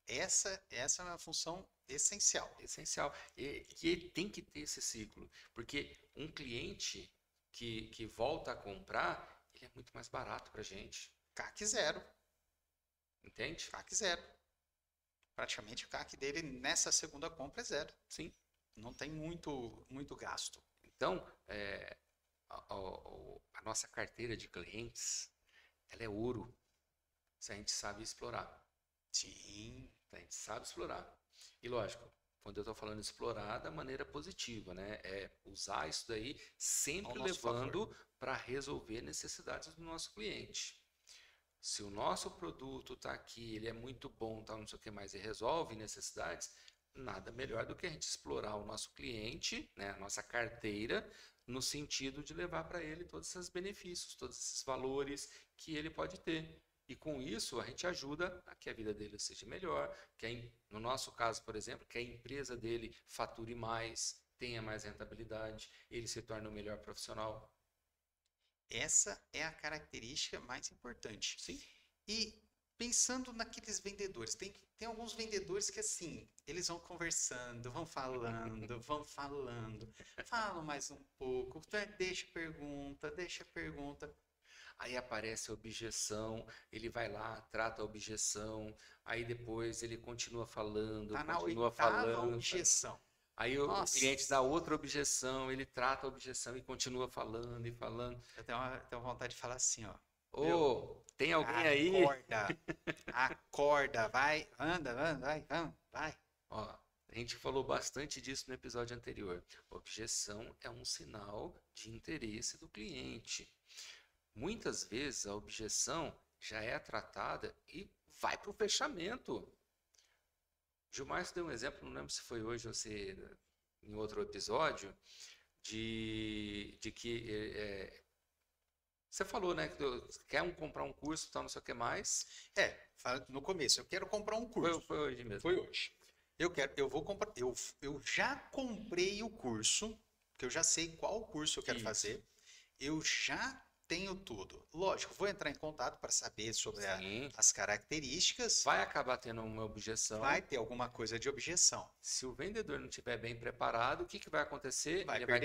Essa é uma função essencial. Essencial. E tem que ter esse ciclo. Porque um cliente que volta a comprar, ele é muito mais barato para a gente. CAC zero. Entende? CAC zero. Praticamente o CAC dele nessa segunda compra é zero. Sim. Não tem muito gasto. Então, a nossa carteira de clientes, ela é ouro, se a gente sabe explorar. Sim. A gente sabe explorar. E lógico, quando eu estou falando explorar da maneira positiva, né? É usar isso daí sempre Ao nosso levando para resolver necessidades do nosso cliente. Se o nosso produto está aqui, ele é muito bom, tá, não sei o que mais, e resolve necessidades, nada melhor do que a gente explorar o nosso cliente, né, a nossa carteira, no sentido de levar para ele todos esses benefícios, todos esses valores que ele pode ter. E com isso a gente ajuda a que a vida dele seja melhor, no nosso caso, por exemplo, que a empresa dele fature mais, tenha mais rentabilidade, ele se torne um melhor profissional. Essa é a característica mais importante. Sim. E pensando naqueles vendedores, tem alguns vendedores que assim, eles vão conversando, vão falando, falam mais um pouco, deixa pergunta. Aí aparece a objeção, ele vai lá, trata a objeção, aí depois ele continua falando, Tá na continua oitava falando. objeção. Aí o cliente dá outra objeção, ele trata a objeção e continua falando e falando. Eu tenho vontade de falar assim, ó. Ô, tem alguém aí? Acorda, vai, anda, vai. Ó, a gente falou bastante disso no episódio anterior. Objeção é um sinal de interesse do cliente. Muitas vezes a objeção já é tratada e vai para o fechamento. Gilmar deu um exemplo, não lembro se foi hoje ou se em outro episódio, de que você falou, né, que quer comprar um curso, tal, não sei o que mais. No começo, eu quero comprar um curso. Foi hoje mesmo. Foi hoje. Eu vou comprar, eu já comprei o curso, que eu já sei qual curso eu quero fazer. Eu já tenho tudo. Lógico, vou entrar em contato para saber sobre as características. Vai acabar tendo uma objeção. Vai ter alguma coisa de objeção. Se o vendedor não estiver bem preparado, o que vai acontecer? Ele vai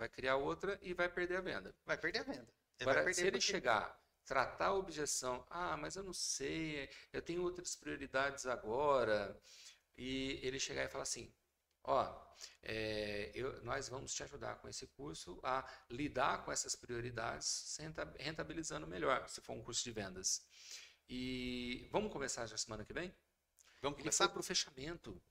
criar outra e vai perder a venda. Vai perder a venda. Agora, se ele chegar, tratar a objeção, mas eu não sei, eu tenho outras prioridades agora, e ele chegar e falar assim, nós vamos te ajudar com esse curso a lidar com essas prioridades, rentabilizando melhor, se for um curso de vendas. E vamos começar já semana que vem? Vamos começar para o fechamento.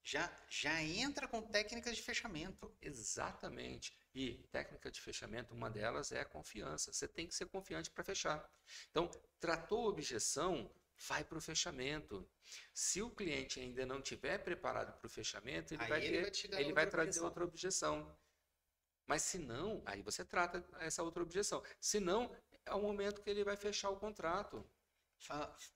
Já entra com técnicas de fechamento. Exatamente. E técnica de fechamento, uma delas é a confiança. Você tem que ser confiante para fechar. Então, tratou a objeção, vai para o fechamento. Se o cliente ainda não estiver preparado para o fechamento, ele vai trazer outra objeção. Mas se não, aí você trata essa outra objeção. Se não, é o momento que ele vai fechar o contrato.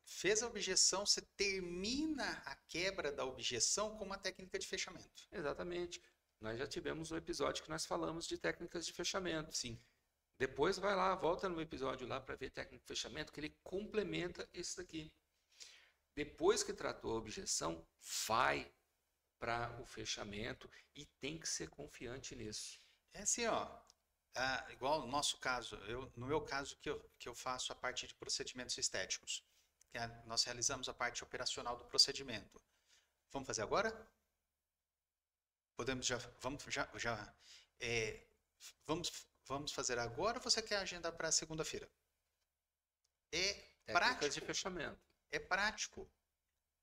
Fez a objeção, você termina a quebra da objeção com uma técnica de fechamento. Exatamente. Nós já tivemos um episódio que nós falamos de técnicas de fechamento. Sim. Depois vai lá, volta no episódio lá para ver técnica de fechamento, que ele complementa esse daqui. Depois que tratou a objeção, vai para o fechamento e tem que ser confiante nisso. É assim, igual no nosso caso, no meu caso que eu faço a parte de procedimentos estéticos, nós realizamos a parte operacional do procedimento. Vamos fazer agora? Vamos fazer agora ou você quer agendar para segunda-feira? Técnicas de fechamento. É prático.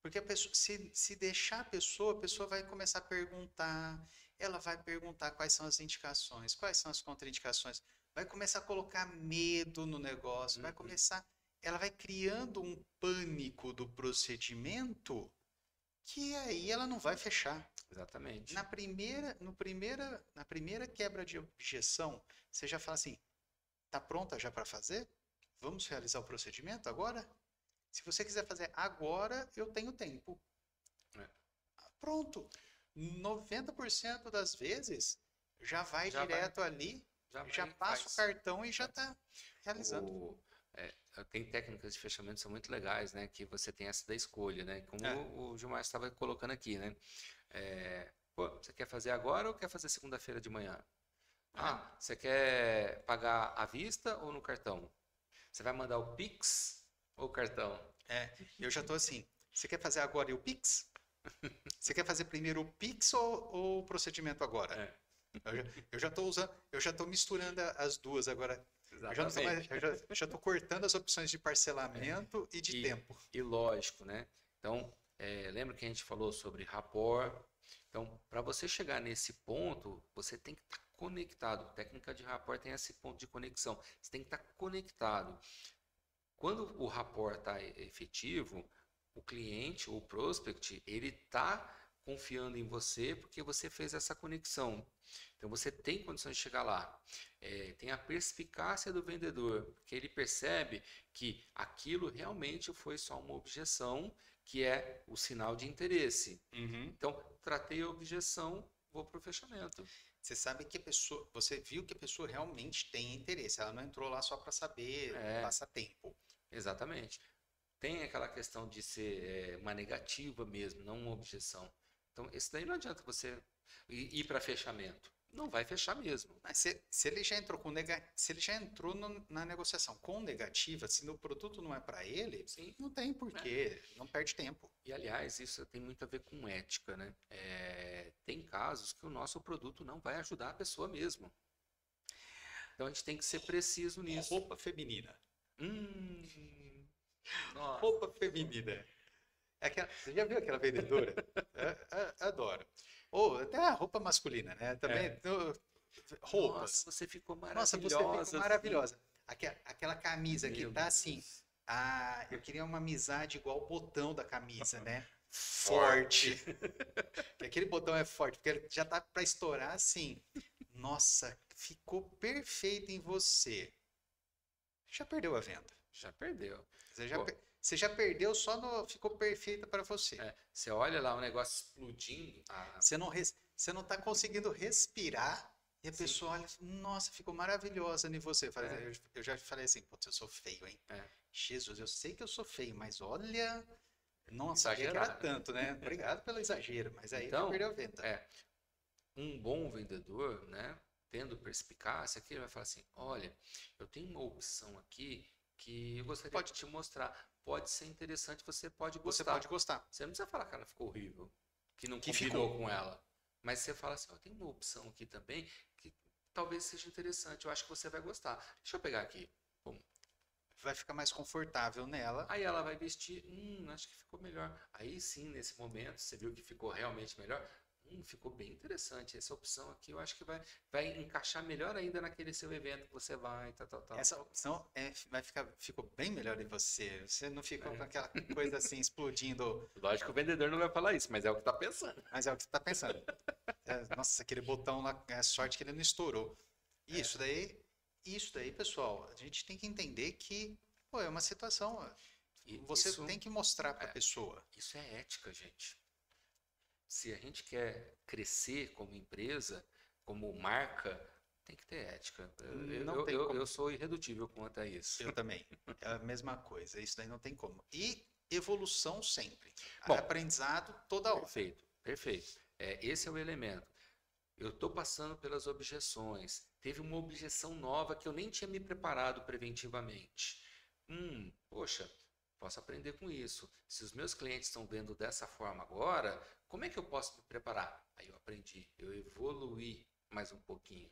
Porque a pessoa, se deixar a pessoa vai começar a perguntar, ela vai perguntar quais são as indicações, quais são as contraindicações, vai começar a colocar medo no negócio, ela vai criando um pânico do procedimento que aí ela não vai fechar. Exatamente. Na primeira quebra de objeção, você já fala assim, tá pronta já para fazer? Vamos realizar o procedimento agora? Se você quiser fazer agora, eu tenho tempo. Pronto. 90% das vezes já vai direto ali, já passa o cartão e já está realizando. Tem técnicas de fechamento que são muito legais, né? Que você tem essa da escolha, né? Como o Gilmar estava colocando aqui, né? Você quer fazer agora ou quer fazer segunda-feira de manhã? Você quer pagar à vista ou no cartão? Você vai mandar o Pix ou o cartão? Eu já estou assim. Você quer fazer agora e o Pix? Você quer fazer primeiro o Pix ou o procedimento agora? Eu já estou misturando as duas agora. Eu já estou cortando as opções de parcelamento e de tempo. E lógico, né? Então, lembra que a gente falou sobre rapport? Então, para você chegar nesse ponto, você tem que estar conectado. Técnica de rapport tem esse ponto de conexão. Você tem que estar conectado. Quando o rapport está efetivo, o cliente ou o prospect, ele está confiando em você porque você fez essa conexão. Então você tem condições de chegar lá. Tem a perspicácia do vendedor, porque ele percebe que aquilo realmente foi só uma objeção, que é o sinal de interesse. Então, tratei a objeção, vou para o fechamento. Você sabe que a pessoa, você viu que a pessoa realmente tem interesse, ela não entrou lá só para saber, passar tempo. Exatamente. Tem aquela questão de ser uma negativa mesmo, não uma objeção. Então, esse daí não adianta você ir para fechamento. Não vai fechar mesmo. Mas se ele já entrou se ele já entrou na negociação com negativa, se o produto não é para ele, Sim. não tem porquê, não perde tempo. E aliás, isso tem muito a ver com ética, né? Tem casos que o nosso produto não vai ajudar a pessoa mesmo. Então a gente tem que ser preciso nisso. Roupa feminina. Nossa. Roupa feminina. Você já viu aquela vendedora? Adoro. Ou até a roupa masculina, né? Também roupas. Nossa, você ficou Nossa, maravilhosa. você ficou maravilhosa. Aquela camisa que Meu tá assim. Deus. Eu queria uma amizade igual o botão da camisa, né? Forte. Aquele botão é forte, porque ele já tá para estourar assim. Nossa, ficou perfeito em você. Já perdeu a venda. Já perdeu. Você já perdeu só no ficou perfeita para você. Você olha lá o negócio explodindo. Você não tá conseguindo respirar e a pessoa olha, nossa, ficou maravilhosa em você. Eu já falei assim, putz, eu sou feio, hein? Jesus, eu sei que eu sou feio, mas olha, não sabia que era tanto, né? Obrigado pelo exagero, mas aí já perdeu a venda. Um bom vendedor, né? Tendo perspicácia, aqui ele vai falar assim, olha, eu tenho uma opção aqui que eu gostaria de te mostrar. Pode ser interessante, você pode gostar. Você pode gostar. Você não precisa falar que ela ficou horrível, que não combinou com ela. Mas você fala assim, tem uma opção aqui também que talvez seja interessante, eu acho que você vai gostar. Deixa eu pegar aqui. Bom. Vai ficar mais confortável nela. Aí ela vai vestir, acho que ficou melhor. Aí sim, nesse momento, você viu que ficou realmente melhor. Ficou bem interessante. Essa opção aqui eu acho que vai encaixar melhor ainda naquele seu evento que você vai, tal. Essa opção ficou bem melhor em você. Você não ficou com aquela coisa assim explodindo. Lógico que o vendedor não vai falar isso, mas é o que está pensando. Mas é o que você está pensando. Nossa, aquele botão lá, é sorte que ele não estourou. Isso daí, pessoal, a gente tem que entender que é uma situação. Você tem que mostrar para a pessoa. Isso é ética, gente. Se a gente quer crescer como empresa, como marca, tem que ter ética. Eu sou irredutível quanto a isso. Eu também. É a mesma coisa. Isso daí não tem como. E evolução sempre. Bom, aprendizado toda hora. Perfeito. Esse é o elemento. Eu estou passando pelas objeções. Teve uma objeção nova que eu nem tinha me preparado preventivamente. Poxa, posso aprender com isso. Se os meus clientes estão vendo dessa forma agora, como é que eu posso me preparar? Aí eu aprendi, eu evoluí mais um pouquinho.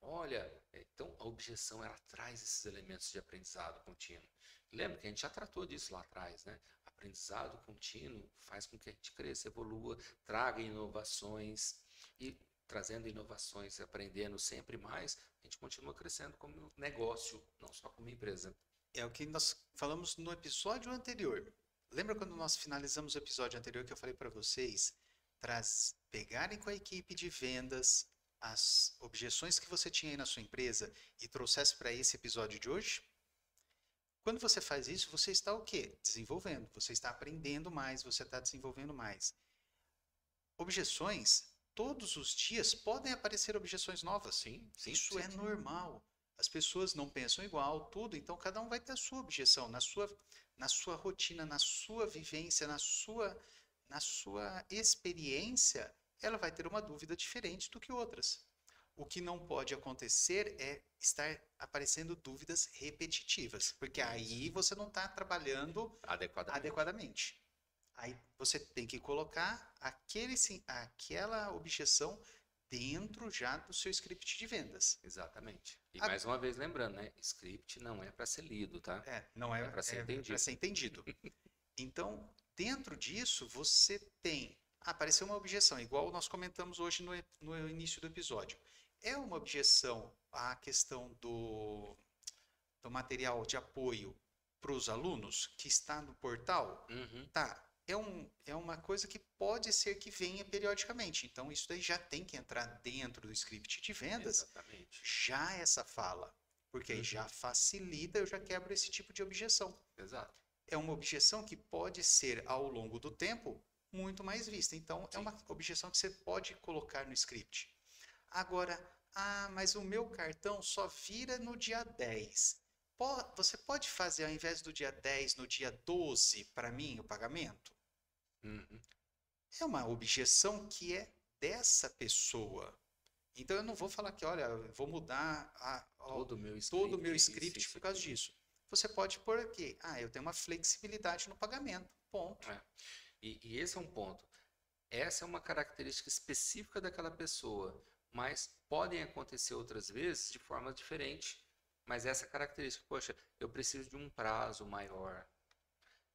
Olha, então a objeção ela traz esses elementos de aprendizado contínuo. Lembra que a gente já tratou disso lá atrás, né? Aprendizado contínuo faz com que a gente cresça, evolua, traga inovações e trazendo inovações, aprendendo sempre mais, a gente continua crescendo como negócio, não só como empresa. É o que nós falamos no episódio anterior. Lembra quando nós finalizamos o episódio anterior que eu falei para vocês pegarem com a equipe de vendas as objeções que você tinha aí na sua empresa e trouxesse para esse episódio de hoje? Quando você faz isso, você está o quê? Desenvolvendo. Você está aprendendo mais, você está desenvolvendo mais. Objeções, todos os dias podem aparecer objeções novas. Sim, isso é normal. As pessoas não pensam igual, tudo. Então, cada um vai ter a sua objeção na sua rotina, na sua vivência, na sua experiência. Ela vai ter uma dúvida diferente do que outras. O que não pode acontecer é estar aparecendo dúvidas repetitivas, porque aí você não está trabalhando adequadamente. Aí você tem que colocar aquela objeção dentro já do seu script de vendas. Exatamente. E mais uma vez lembrando, né? Script não é para ser lido, tá? Não é para ser entendido. Para ser entendido. Então, dentro disso, você tem. Apareceu uma objeção, igual nós comentamos hoje no início do episódio. É uma objeção à questão do material de apoio para os alunos que está no portal? Uhum. Tá. É uma coisa que pode ser que venha periodicamente. Então, isso daí já tem que entrar dentro do script de vendas, Exatamente. já essa fala. Porque aí já facilita, eu já quebro esse tipo de objeção. Exato. É uma objeção que pode ser, ao longo do tempo, muito mais vista. Então, é Sim. uma objeção que você pode colocar no script. Agora, mas o meu cartão só vira no dia 10. Você pode fazer, ao invés do dia 10, no dia 12, para mim, o pagamento? Uhum. É uma objeção que é dessa pessoa. Então, eu não vou falar que, olha, eu vou mudar Todo o meu todo o meu script, script isso por causa aqui. disso. Você pode pôr aqui, eu tenho uma flexibilidade no pagamento. Ponto. É. E esse é um ponto. Essa é uma característica específica daquela pessoa, mas podem acontecer outras vezes de forma diferente. Mas essa característica, poxa, eu preciso de um prazo maior.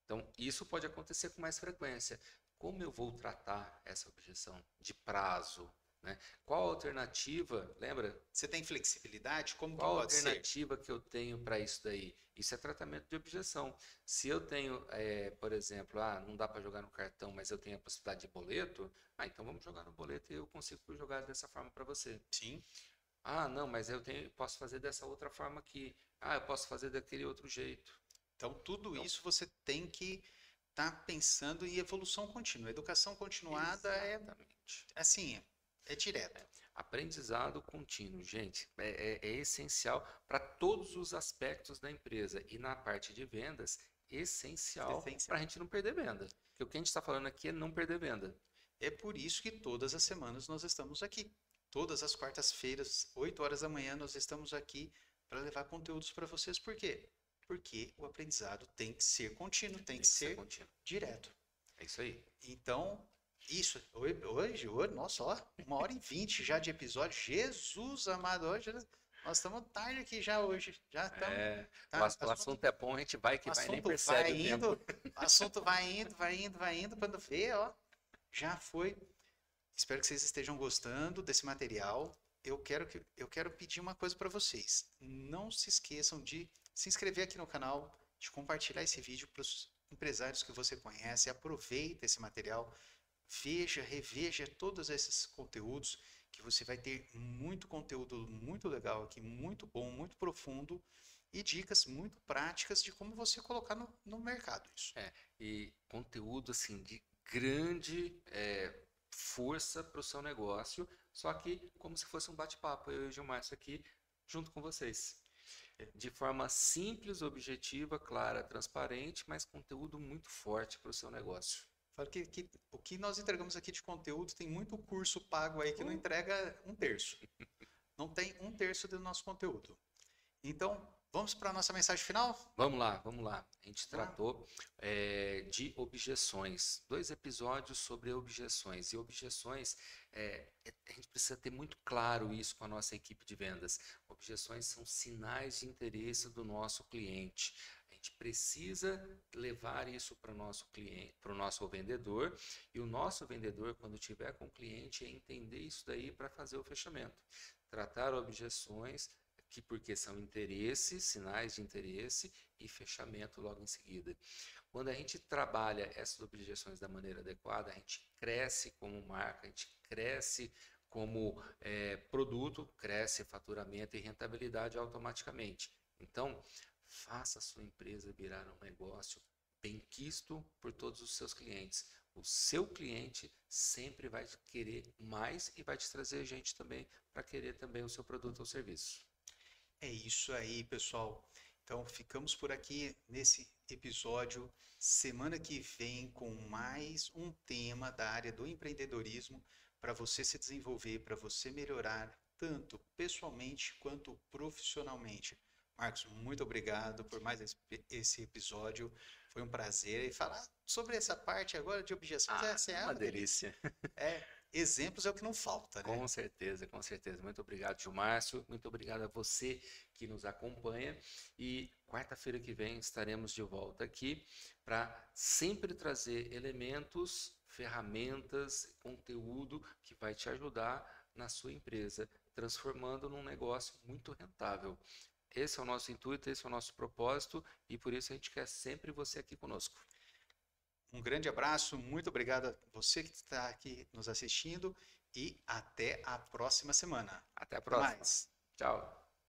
Então, isso pode acontecer com mais frequência. Como eu vou tratar essa objeção de prazo, né? Qual a alternativa? Lembra? Você tem flexibilidade? Como que Qual a pode ser? alternativa que eu tenho para isso daí? Isso é tratamento de objeção. Se eu tenho, por exemplo, não dá para jogar no cartão, mas eu tenho a possibilidade de boleto, então vamos jogar no boleto e eu consigo jogar dessa forma para você. Sim. Não, mas posso fazer dessa outra forma aqui. Eu posso fazer daquele outro jeito. Então, tudo Então, isso você tem que estar pensando em evolução contínua. Educação continuada exatamente. assim, é direto. Aprendizado contínuo, gente, é essencial para todos os aspectos da empresa e na parte de vendas, essencial para a gente não perder venda. Porque o que a gente está falando aqui é não perder venda. É por isso que todas as semanas nós estamos aqui. Todas as quartas-feiras, 8 horas da manhã, nós estamos aqui para levar conteúdos para vocês. Por quê? Porque o aprendizado tem que ser contínuo, tem que ser contínuo. direto. É isso aí. Então, isso, hoje, nossa, ó, 1h20 já de episódio. Jesus amado, hoje nós estamos tarde aqui já hoje. Já estamos. O assunto é bom, a gente vai que vai, nem percebe o tempo. O assunto vai indo. Quando vê, ó, já foi. Espero que vocês estejam gostando desse material. Eu quero pedir uma coisa para vocês. Não se esqueçam de se inscrever aqui no canal, de compartilhar esse vídeo para os empresários que você conhece. Aproveita esse material, veja, reveja todos esses conteúdos, que você vai ter muito conteúdo muito legal aqui, muito bom, muito profundo e dicas muito práticas de como você colocar no mercado isso. E conteúdo assim de grande força para o seu negócio, só que como se fosse um bate-papo, eu e o Gilmar aqui junto com vocês. De forma simples, objetiva, clara, transparente, mas conteúdo muito forte para o seu negócio. Falo que o que nós entregamos aqui de conteúdo, tem muito curso pago aí que não entrega 1/3. Não tem 1/3 do nosso conteúdo. Então, vamos para a nossa mensagem final? Vamos lá. A gente tratou de objeções. 2 episódios sobre objeções. E objeções, a gente precisa ter muito claro isso com a nossa equipe de vendas. Objeções são sinais de interesse do nosso cliente. A gente precisa levar isso para o nosso cliente, para o nosso vendedor. E o nosso vendedor, quando tiver com o cliente, entender isso daí para fazer o fechamento. Tratar objeções porque são interesses, sinais de interesse e fechamento logo em seguida. Quando a gente trabalha essas objeções da maneira adequada, a gente cresce como marca, a gente cresce como produto, cresce faturamento e rentabilidade automaticamente. Então, faça a sua empresa virar um negócio benquisto por todos os seus clientes. O seu cliente sempre vai querer mais e vai te trazer gente também para querer também o seu produto ou serviço. É isso aí, pessoal. Então, ficamos por aqui nesse episódio. Semana que vem com mais um tema da área do empreendedorismo para você se desenvolver, para você melhorar tanto pessoalmente quanto profissionalmente. Marcos, muito obrigado por mais esse episódio. Foi um prazer. E falar sobre essa parte agora de objeções É uma delícia. exemplos é o que não falta, né? Com certeza, com certeza. Muito obrigado, Gilmárcio. Muito obrigado a você que nos acompanha. E quarta-feira que vem estaremos de volta aqui para sempre trazer elementos, ferramentas, conteúdo que vai te ajudar na sua empresa, transformando num negócio muito rentável. Esse é o nosso intuito, esse é o nosso propósito e por isso a gente quer sempre você aqui conosco. Um grande abraço, muito obrigado a você que está aqui nos assistindo e até a próxima semana. Até a Até próxima. mais. Tchau.